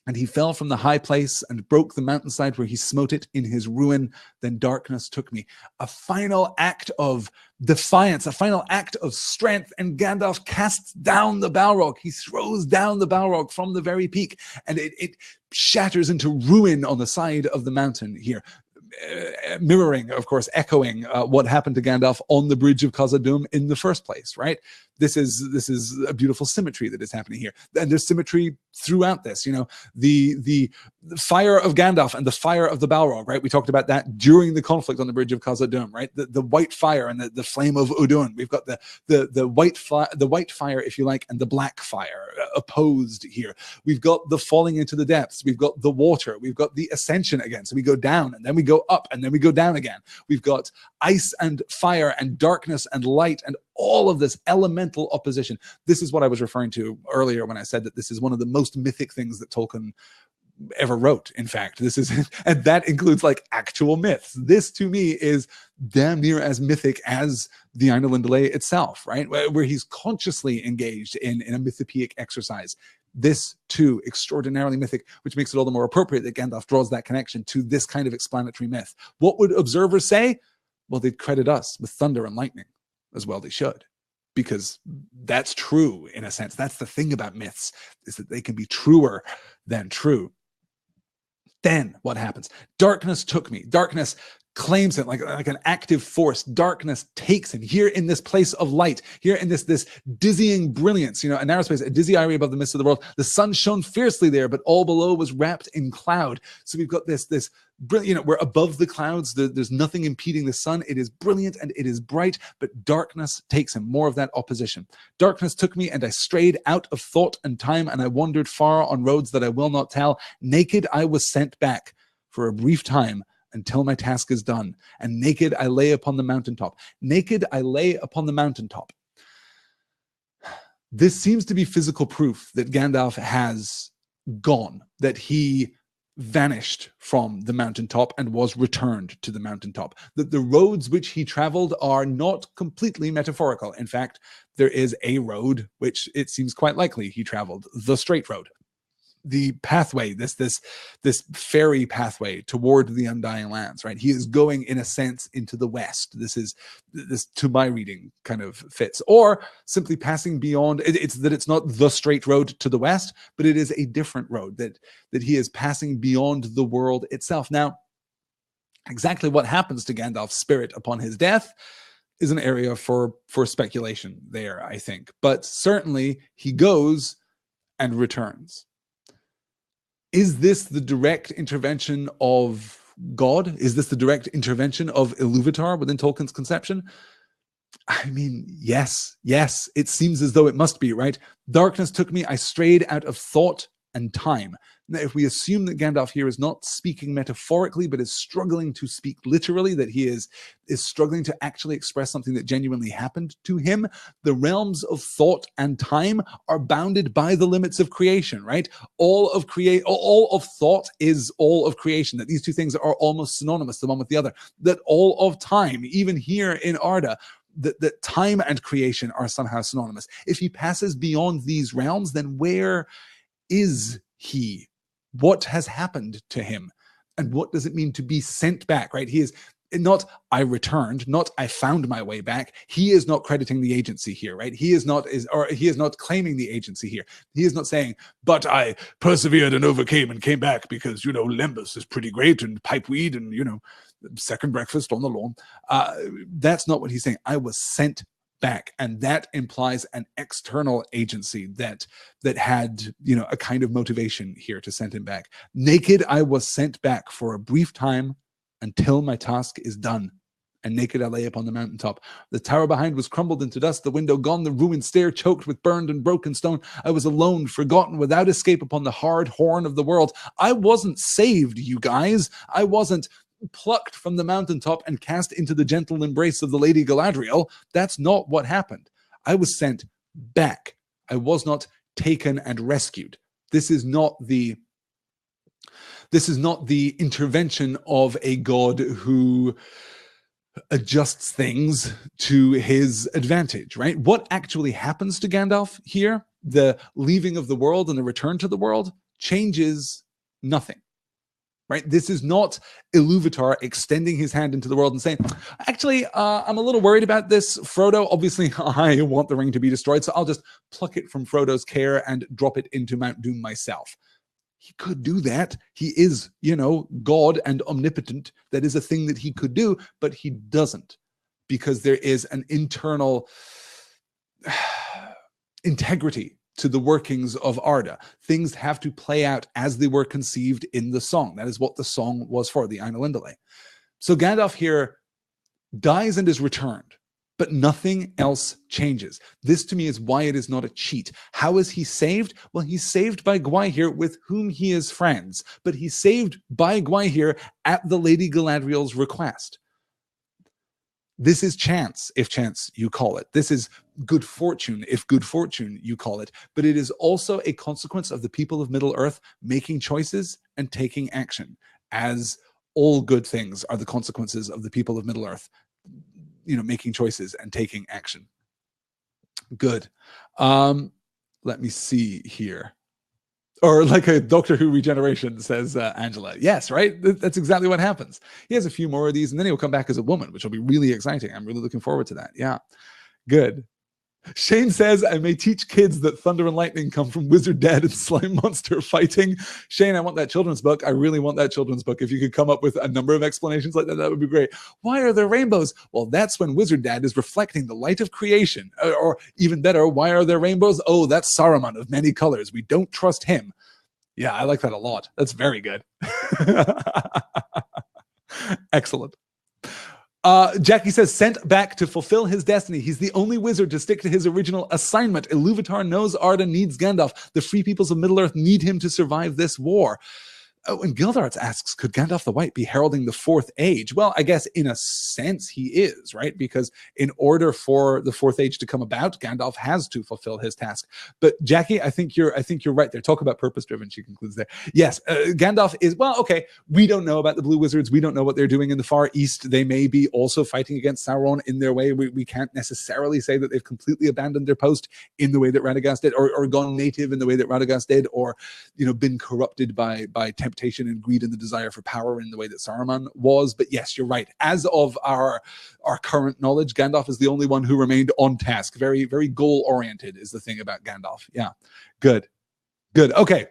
and he fell from the high place and broke the mountainside where he smote it in his ruin. Then darkness took me. A final act of defiance, a final act of strength, and Gandalf casts down the Balrog. He throws down the Balrog from the very peak, and it shatters into ruin on the side of the mountain here. Mirroring, of course, echoing what happened to Gandalf on the bridge of Khazad-dûm in the first place, right? This is a beautiful symmetry that is happening here, and there's symmetry throughout this. The fire of Gandalf and the fire of the Balrog, right? We talked about that during the conflict on the bridge of Khazad-dûm, right? The white fire and the flame of Udun. We've got the white fire, if you like, and the black fire opposed here. We've got the falling into the depths. We've got the water. We've got the ascension again. So we go down, and then we go up, and then we go down again. We've got ice and fire and darkness and light and all of this elemental opposition. This is what I was referring to earlier when I said that this is one of the most mythic things that Tolkien ever wrote. In fact, this is, and that includes like actual myths. This to me is damn near as mythic as the Ainulindalë itself, right? Where he's consciously engaged in a mythopoeic exercise. This too, extraordinarily mythic, which makes it all the more appropriate that Gandalf draws that connection to this kind of explanatory myth. What would observers say? Well, they'd credit us with thunder and lightning. As well they should, because that's true in a sense. That's the thing about myths, is that they can be truer than true. Then what happens? Darkness took me. Darkness claims him like an active force. Darkness takes him here in this place of light, here in this dizzying brilliance, a narrow space, a dizzy eye above the midst of the world. The sun shone fiercely there, but all below was wrapped in cloud. So we've got this brilliant, we're above the clouds. There's nothing impeding the sun. It is brilliant and it is bright, but darkness takes him. More of that opposition. Darkness took me and I strayed out of thought and time, and I wandered far on roads that I will not tell. Naked I was sent back for a brief time, until my task is done, and naked I lay upon the mountaintop. Naked I lay upon the mountaintop. This seems to be physical proof that Gandalf has gone, that he vanished from the mountaintop and was returned to the mountaintop. That the roads which he traveled are not completely metaphorical. In fact, there is a road which it seems quite likely he traveled, the straight road. The pathway, this fairy pathway toward the Undying Lands, right? He is going, in a sense, into the west. This, to my reading, kind of fits. Or simply passing beyond. It's not the straight road to the west, but it is a different road that he is passing beyond the world itself. Now, exactly what happens to Gandalf's spirit upon his death is an area for speculation there, I think. But certainly he goes and returns. Is this the direct intervention of God? Is this the direct intervention of Iluvatar within Tolkien's conception? I mean, yes, it seems as though it must be, right? Darkness took me, I strayed out of thought and time. Now, if we assume that Gandalf here is not speaking metaphorically, but is struggling to speak literally, that he is struggling to actually express something that genuinely happened to him, the realms of thought and time are bounded by the limits of creation, right? All of thought is all of creation, that these two things are almost synonymous, the one with the other, that all of time, even here in Arda, that time and creation are somehow synonymous. If he passes beyond these realms, then where is he? What has happened to him? And what does it mean to be sent back, right? He is not, I returned, not I found my way back. He is not crediting the agency here, right? He is not claiming the agency here. He is not saying, but I persevered and overcame and came back because, Lembas is pretty great and pipeweed and, second breakfast on the lawn. That's not what he's saying. I was sent back, and that implies an external agency that had a kind of motivation here to send him back. Naked I was sent back for a brief time until my task is done, and naked I lay upon the mountaintop. The tower behind was crumbled into dust, the window gone, the ruined stair choked with burned and broken stone. I was alone, forgotten, without escape upon the hard horn of the world. I wasn't saved, you guys. I wasn't plucked from the mountaintop and cast into the gentle embrace of the Lady Galadriel. That's not what happened. I was sent back. I was not taken and rescued. This is not the intervention of a god who adjusts things to his advantage, right? What actually happens to Gandalf here, the leaving of the world and the return to the world, changes nothing. Right? This is not Iluvatar extending his hand into the world and saying, actually, I'm a little worried about this, Frodo. Obviously, I want the ring to be destroyed, so I'll just pluck it from Frodo's care and drop it into Mount Doom myself. He could do that. He is, God and omnipotent. That is a thing that he could do, but he doesn't, because there is an internal integrity to the workings of Arda. Things have to play out as they were conceived in the song. That is what the song was for, the Ainulindalë. So Gandalf here dies and is returned, but nothing else changes. This to me is why it is not a cheat. How is he saved? Well, he's saved by Gwaihir, with whom he is friends, but he's saved by Gwaihir at the Lady Galadriel's request. This is chance, if chance you call it. This is good fortune, if good fortune you call it. But it is also a consequence of the people of Middle-earth making choices and taking action, as all good things are the consequences of the people of Middle-earth, making choices and taking action. Good. Let me see here. Or like a Doctor Who regeneration, says Angela. Yes, right? That's exactly what happens. He has a few more of these, and then he'll come back as a woman, which will be really exciting. I'm really looking forward to that. Yeah, good. Shane says, I may teach kids that thunder and lightning come from wizard dad and slime monster fighting. Shane, I want that children's book. I really want that children's book. If you could come up with a number of explanations like that, that would be great. Why are there rainbows? Well, that's when wizard dad is reflecting the light of creation. Or even better, why are there rainbows? Oh, that's Saruman of many colors. We don't trust him. Yeah, I like that a lot. That's very good. Excellent. Jackie says, sent back to fulfill his destiny. He's the only wizard to stick to his original assignment. Iluvatar knows Arda needs Gandalf. The free peoples of Middle-earth need him to survive this war. Oh, and Gildarts asks, could Gandalf the White be heralding the Fourth Age? Well, I guess in a sense he is, right? Because in order for the Fourth Age to come about, Gandalf has to fulfill his task. But Jackie, I think you're right there. Talk about purpose-driven, she concludes there. Yes, Gandalf is, well, okay, we don't know about the Blue Wizards. We don't know what they're doing in the Far East. They may be also fighting against Sauron in their way. We can't necessarily say that they've completely abandoned their post in the way that Radagast did, or gone native in the way that Radagast did, or, you know, been corrupted by temptation and greed and the desire for power in the way that Saruman was. But yes, you're right. As of our current knowledge, Gandalf is the only one who remained on task. Very, very goal-oriented is the thing about Gandalf. Yeah, good. Okay.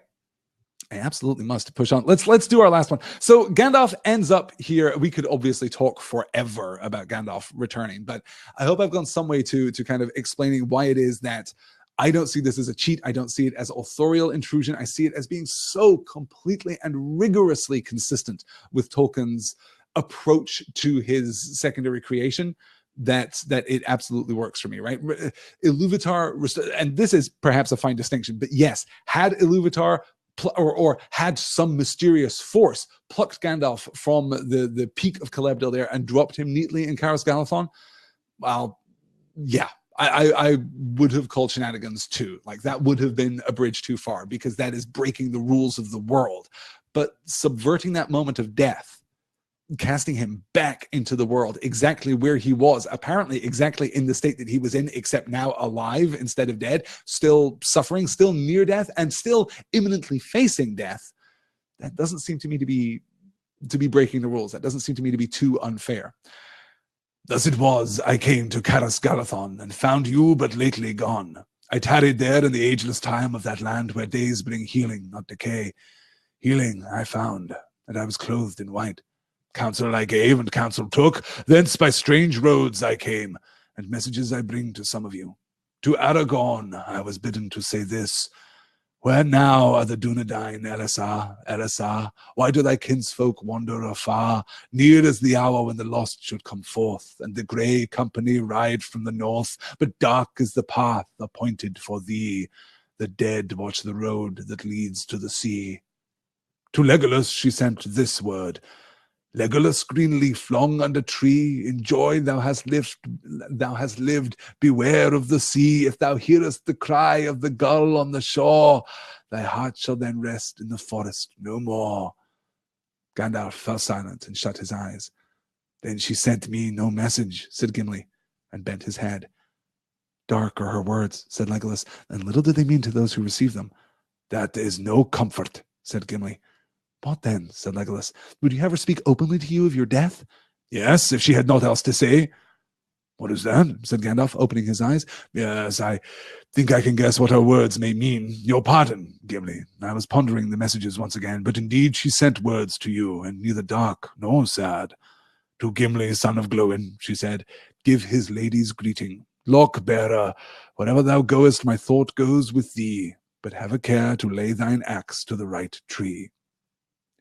I absolutely must push on. Let's do our last one. So Gandalf ends up here. We could obviously talk forever about Gandalf returning, but I hope I've gone some way to kind of explaining why it is that I don't see this as a cheat. I don't see it as authorial intrusion. I see it as being so completely and rigorously consistent with Tolkien's approach to his secondary creation that it absolutely works for me, right? Iluvatar, and this is perhaps a fine distinction, but yes, had Iluvatar or had some mysterious force plucked Gandalf from the peak of Celebdil there and dropped him neatly in Caras Galadhon, well, yeah, I would have called shenanigans too. Like, that would have been a bridge too far, because that is breaking the rules of the world. But subverting that moment of death, casting him back into the world exactly where he was, apparently exactly in the state that he was in, except now alive instead of dead, still suffering, still near death, and still imminently facing death, that doesn't seem to me to be breaking the rules. That doesn't seem to me to be too unfair. Thus it was, I came to Caras Galadhon, and found you but lately gone. I tarried there in the ageless time of that land where days bring healing, not decay. Healing I found, and I was clothed in white. Counsel I gave, and counsel took. Thence by strange roads I came, and messages I bring to some of you. To Aragorn I was bidden to say this: where now are the Dunedain, Elessar? Why do thy kinsfolk wander afar? Near is the hour when the lost should come forth, and the grey company ride from the north. But dark is the path appointed for thee. The dead watch the road that leads to the sea. To Legolas she sent this word: Legolas, Greenleaf, long under tree, in joy thou hast lived, beware of the sea. If thou hearest the cry of the gull on the shore, thy heart shall then rest in the forest no more. Gandalf fell silent and shut his eyes. Then she sent me no message, said Gimli, and bent his head. Dark are her words, said Legolas, and little did they mean to those who received them. That is no comfort, said Gimli. What then, said Legolas? Would you have her speak openly to you of your death? Yes, if she had naught else to say. What is that? Said Gandalf, opening his eyes. Yes, I think I can guess what her words may mean. Your pardon, Gimli. I was pondering the messages once again, but indeed she sent words to you, and neither dark nor sad. To Gimli, son of Glóin, she said, give his lady's greeting. Lock-bearer, wherever thou goest, my thought goes with thee, but have a care to lay thine axe to the right tree.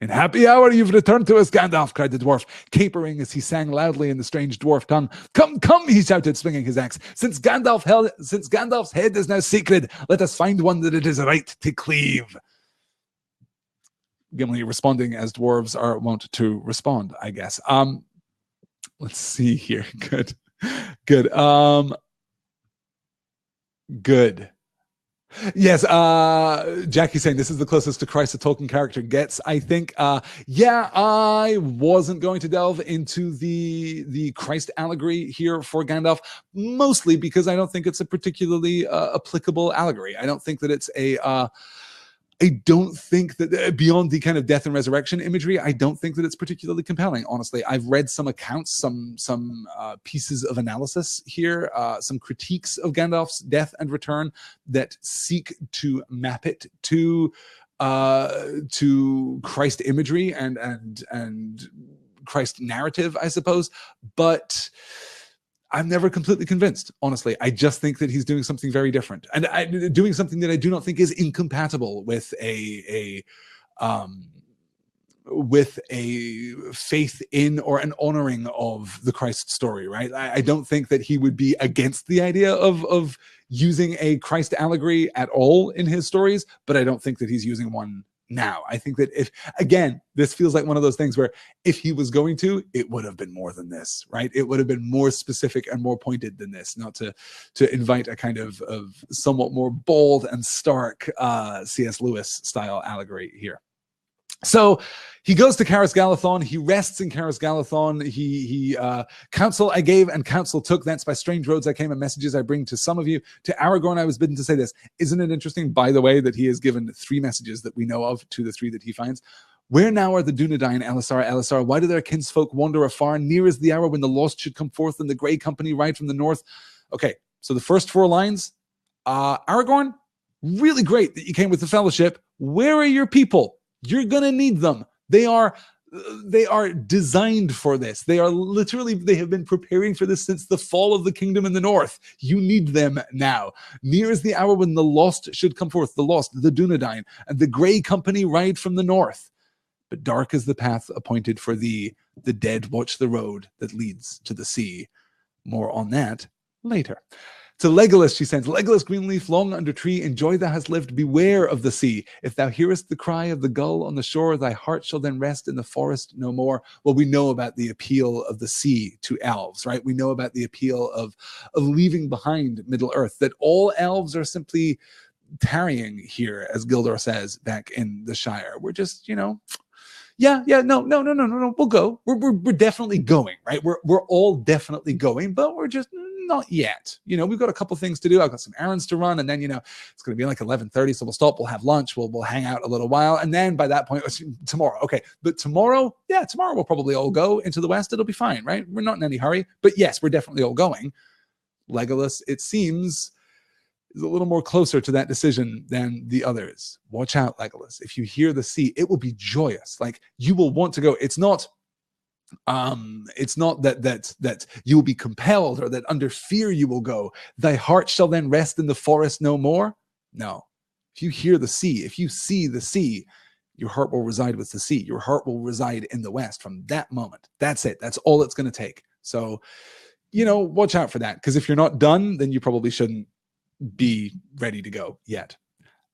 In happy hour you've returned to us, Gandalf, cried the dwarf, capering as he sang loudly in the strange dwarf tongue. Come, come, he shouted, swinging his axe. Since Gandalf's head is now sacred, let us find one that it is right to cleave. Gimli responding as dwarves are wont to respond, I guess. Let's see here. Good. Yes, Jackie saying this is the closest to Christ a Tolkien character gets, I think. Yeah, I wasn't going to delve into the Christ allegory here for Gandalf, mostly because I don't think it's a particularly applicable allegory. I don't think that it's a I don't think that beyond the kind of death and resurrection imagery, I don't think that it's particularly compelling. Honestly, I've read some accounts, some pieces of analysis here, some critiques of Gandalf's death and return that seek to map it to Christ imagery and Christ narrative, I suppose, but I'm never completely convinced, honestly. I just think that he's doing something very different, and doing something that I do not think is incompatible with a faith in or an honoring of the Christ story, right? I don't think that he would be against the idea of using a Christ allegory at all in his stories, but I don't think that he's using one now. I think that if, again, this feels like one of those things where if he was going to, it would have been more than this, right? It would have been more specific and more pointed than this, not to invite a kind of somewhat more bold and stark C.S. Lewis style allegory here. So he goes to Caras Galadhon. He rests in Caras Galadhon. He counsel I gave and counsel took. Thence by strange roads I came and messages I bring to some of you. To Aragorn I was bidden to say this. Isn't it interesting, by the way, that he has given 3 messages that we know of to the 3 that he finds? Where now are the Dunedain, Elisar? Why do their kinsfolk wander afar? Near is the hour when the lost should come forth and the grey company ride from the north. Okay, so the first 4 lines. Aragorn, really great that you came with the fellowship. Where are your people? You're going to need them. They are designed for this. They have been preparing for this since the fall of the kingdom in the north. You need them now. Near is the hour when the lost should come forth, the lost, the Dunedain, and the grey company ride from the north. But dark is the path appointed for thee. The dead watch the road that leads to the sea. More on that later. To Legolas she sends, Legolas Greenleaf, long under tree, enjoy thou hast lived, beware of the sea. If thou hearest the cry of the gull on the shore, thy heart shall then rest in the forest no more. Well, we know about the appeal of the sea to elves, right? We know about the appeal of leaving behind Middle-earth, that all elves are simply tarrying here, as Gildor says back in the Shire. We're just, no, we'll go. We're definitely going, right? We're all definitely going, but we're just not yet. We've got a couple things to do. I've got some errands to run, and then it's going to be like 11:30, so we'll stop. We'll have lunch. We'll hang out a little while, and then by that point, tomorrow. Okay, but tomorrow we'll probably all go into the west. It'll be fine, right? We're not in any hurry, but yes, we're definitely all going. Legolas, it seems, is a little more closer to that decision than the others. Watch out, Legolas. If you hear the sea, it will be joyous. Like, you will want to go. It's not that you will be compelled or that under fear you will go. Thy heart shall then rest in the forest no more. No. If you hear the sea, if you see the sea, your heart will reside with the sea. Your heart will reside in the west from that moment. That's it. That's all it's going to take. So, watch out for that, because if you're not done, then you probably shouldn't be ready to go yet.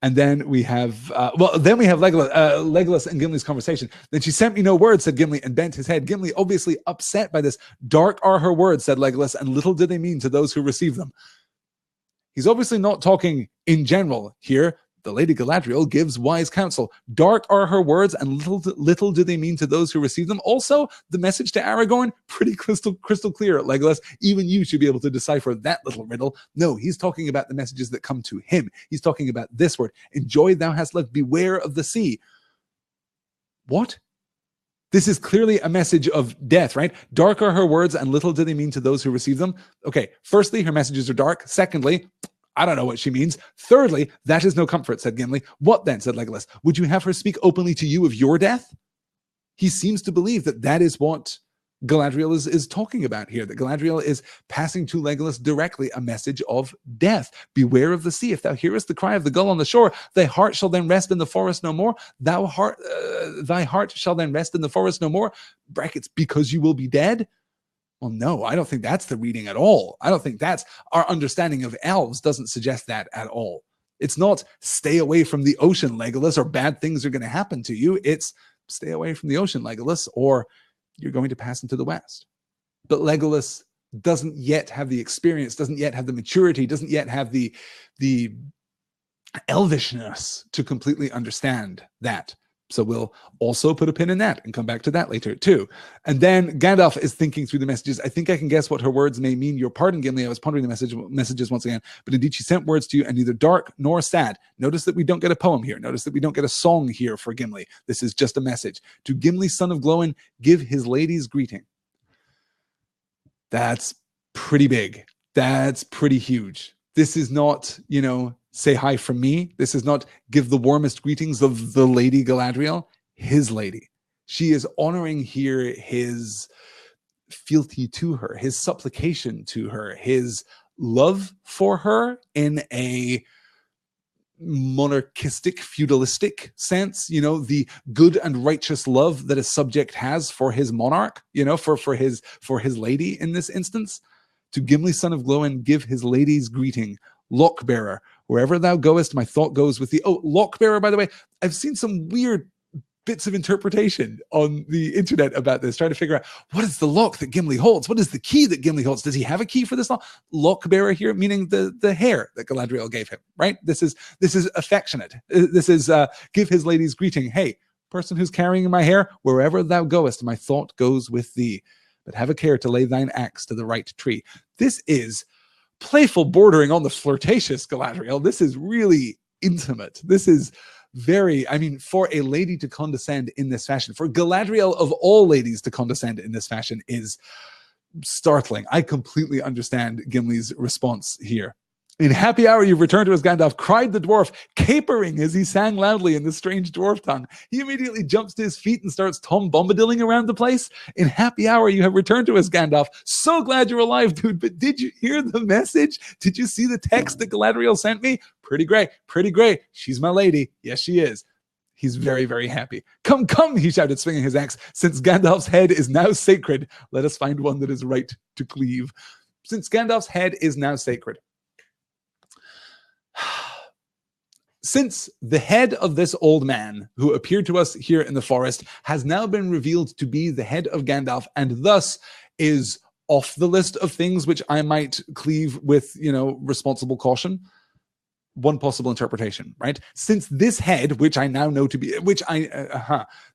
And then we have, Legolas and Gimli's conversation. Then she sent me no word, said Gimli, and bent his head. Gimli, obviously upset by this. Dark are her words, said Legolas, and little do they mean to those who receive them. He's obviously not talking in general here. The Lady Galadriel gives wise counsel. Dark are her words, and little do they mean to those who receive them. Also, the message to Aragorn, pretty crystal clear, Legolas. Even you should be able to decipher that little riddle. No, he's talking about the messages that come to him. He's talking about this word. Enjoy thou hast lived, beware of the sea. What? This is clearly a message of death, right? Dark are her words, and little do they mean to those who receive them. Okay, firstly, her messages are dark. Secondly, I don't know what she means. Thirdly, that is no comfort, said Gimli. What then, said Legolas? Would you have her speak openly to you of your death? He seems to believe that is what Galadriel is talking about here, that Galadriel is passing to Legolas directly a message of death. Beware of the sea. If thou hearest the cry of the gull on the shore, thy heart shall then rest in the forest no more. Thy heart shall then rest in the forest no more. Brackets, because you will be dead. Well, no, I don't think that's the reading at all. I don't think that's our understanding of elves doesn't suggest that at all. It's not stay away from the ocean, Legolas, or bad things are going to happen to you. It's stay away from the ocean, Legolas, or you're going to pass into the west. But Legolas doesn't yet have the experience, doesn't yet have the maturity, doesn't yet have the elvishness to completely understand that. So we'll also put a pin in that and come back to that later too. And then Gandalf is thinking through the messages. I think I can guess what her words may mean. Your pardon, Gimli. I was pondering the messages once again. But indeed, she sent words to you, and neither dark nor sad. Notice that we don't get a poem here. Notice that we don't get a song here for Gimli. This is just a message. To Gimli, son of Glóin, give his lady's greeting. That's pretty big. That's pretty huge. This is not, say hi from me. This is not give the warmest greetings of the Lady Galadriel, his lady. She is honoring here his fealty to her, his supplication to her, his love for her in a monarchistic, feudalistic sense, the good and righteous love that a subject has for his monarch, for his lady in this instance. To Gimli, son of Glóin, give his lady's greeting. Lockbearer, wherever thou goest, my thought goes with thee. Oh, Lockbearer, by the way, I've seen some weird bits of interpretation on the internet about this, trying to figure out what is the lock that Gimli holds? What is the key that Gimli holds? Does he have a key for this lock? Lockbearer here, meaning the hair that Galadriel gave him, right? This is affectionate. This is give his lady's greeting. Hey, person who's carrying my hair, wherever thou goest, my thought goes with thee. But have a care to lay thine axe to the right tree. This is playful, bordering on the flirtatious Galadriel. This is really intimate. This is very, for a lady to condescend in this fashion, for Galadriel of all ladies to condescend in this fashion is startling. I completely understand Gimli's response here. In happy hour you've returned to us, Gandalf, cried the dwarf, capering as he sang loudly in the strange dwarf tongue. He immediately jumps to his feet and starts Tom Bombadilling around the place. In happy hour you have returned to us, Gandalf. So glad you're alive, dude. But did you hear the message? Did you see the text that Galadriel sent me? Pretty great, pretty great. She's my lady. Yes, she is. He's very, very happy. Come, come, he shouted, swinging his axe. Since Gandalf's head is now sacred, let us find one that is right to cleave. Since Gandalf's head is now sacred. Since the head of this old man who appeared to us here in the forest has now been revealed to be the head of Gandalf and thus is off the list of things which I might cleave with, responsible caution. One possible interpretation, right? Since this head, which I now know to be,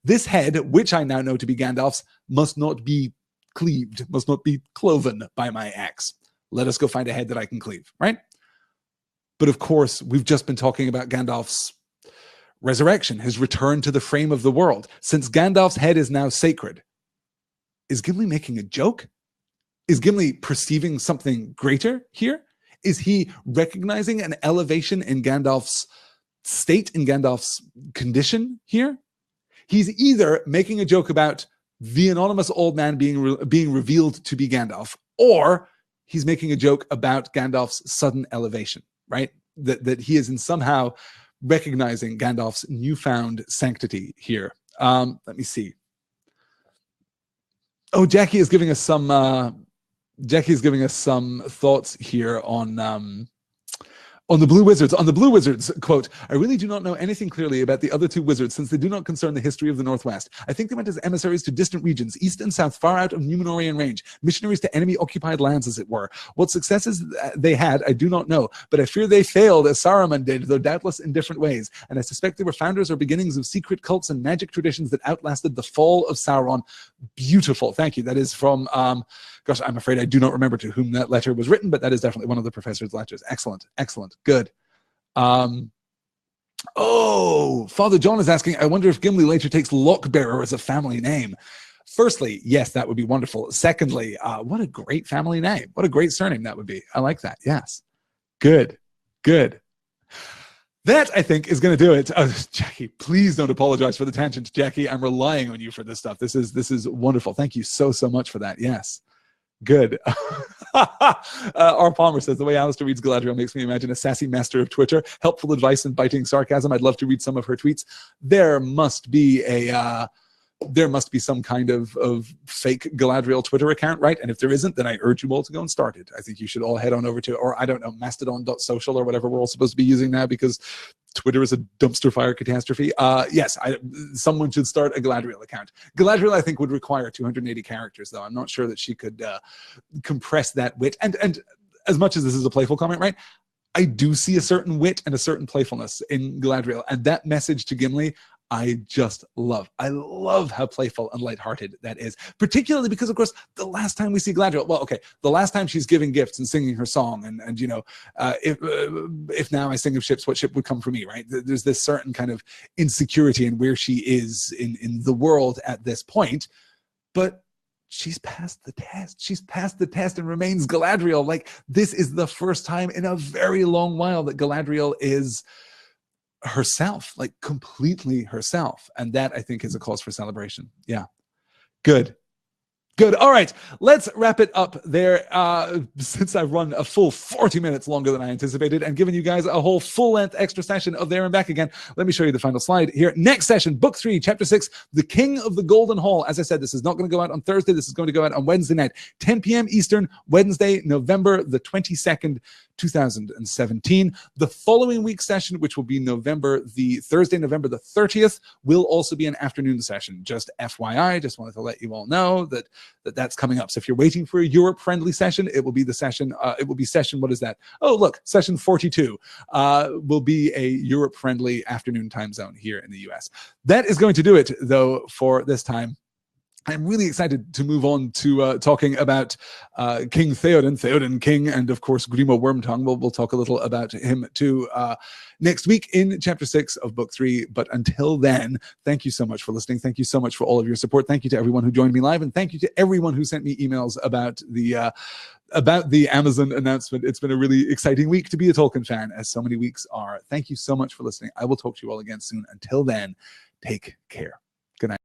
this head, which I now know to be Gandalf's, must not be cleaved, must not be cloven by my axe. Let us go find a head that I can cleave, right? But of course, we've just been talking about Gandalf's resurrection, his return to the frame of the world. Since Gandalf's head is now sacred, is Gimli making a joke? Is Gimli perceiving something greater here? Is he recognizing an elevation in Gandalf's state, in Gandalf's condition here? He's either making a joke about the anonymous old man being revealed to be Gandalf, or he's making a joke about Gandalf's sudden elevation, right? That he is in somehow recognizing Gandalf's newfound sanctity here. Let me see. Oh, Jackie is giving us some thoughts here on the Blue Wizards. On the Blue Wizards, quote, I really do not know anything clearly about the other two wizards since they do not concern the history of the Northwest. I think they went as emissaries to distant regions, east and south, far out of Númenórean range, missionaries to enemy-occupied lands, as it were. What successes they had, I do not know, but I fear they failed as Saruman did, though doubtless in different ways. And I suspect they were founders or beginnings of secret cults and magic traditions that outlasted the fall of Sauron. Beautiful. Thank you. That is from... gosh, I'm afraid I do not remember to whom that letter was written, but that is definitely one of the professor's letters. Excellent. Excellent. Good. Father John is asking, I wonder if Gimli later takes Lockbearer as a family name. Firstly, yes, that would be wonderful. Secondly, what a great family name. What a great surname that would be. I like that. Yes. Good. Good. That, I think, is going to do it. Oh, Jackie, please don't apologize for the tangent. Jackie, I'm relying on you for this stuff. This is wonderful. Thank you so much for that. Yes. Good. R. Palmer says, the way Alistair reads Galadriel makes me imagine a sassy master of Twitter. Helpful advice and biting sarcasm. I'd love to read some of her tweets. There must be some kind of fake Galadriel Twitter account, right? And if there isn't, then I urge you all to go and start it. I think you should all head on over to, or I don't know, mastodon.social or whatever we're all supposed to be using now because Twitter is a dumpster fire catastrophe. Yes, someone should start a Galadriel account. Galadriel, I think, would require 280 characters, though. I'm not sure that she could compress that wit. And as much as this is a playful comment, right? I do see a certain wit and a certain playfulness in Galadriel. And that message to Gimli, I love how playful and lighthearted that is, particularly because, of course, the last time we see Galadriel, well, okay, the last time she's giving gifts and singing her song, and you know, if now I sing of ships, what ship would come for me, right? There's this certain kind of insecurity in where she is in the world at this point, but she's passed the test. She's passed the test and remains Galadriel. Like, this is the first time in a very long while that Galadriel is herself, like completely herself. And that, I think, is a cause for celebration. Yeah. Good. All right, let's wrap it up there. Since I've run a full 40 minutes longer than I anticipated and given you guys a whole full-length extra session of There and Back Again, let me show you the final slide here. Next session, Book 3, Chapter 6, The King of the Golden Hall. As I said, this is not going to go out on Thursday. This is going to go out on Wednesday night, 10 p.m. Eastern, Wednesday, November the 22nd, 2017. The following week's session, which will be Thursday, November the 30th, will also be an afternoon session. Just FYI, just wanted to let you all know that's coming up. So if you're waiting for a Europe-friendly session, it will be the session, what is that? Oh, look, session 42 will be a Europe-friendly afternoon time zone here in the US. That is going to do it, though, for this time. I'm really excited to move on to talking about King Theoden King, and of course Grimo Wormtongue. We'll talk a little about him too next week in Chapter 6 of Book 3. But until then, thank you so much for listening. Thank you so much for all of your support. Thank you to everyone who joined me live, and thank you to everyone who sent me emails about the Amazon announcement. It's been a really exciting week to be a Tolkien fan, as so many weeks are. Thank you so much for listening. I will talk to you all again soon. Until then, take care.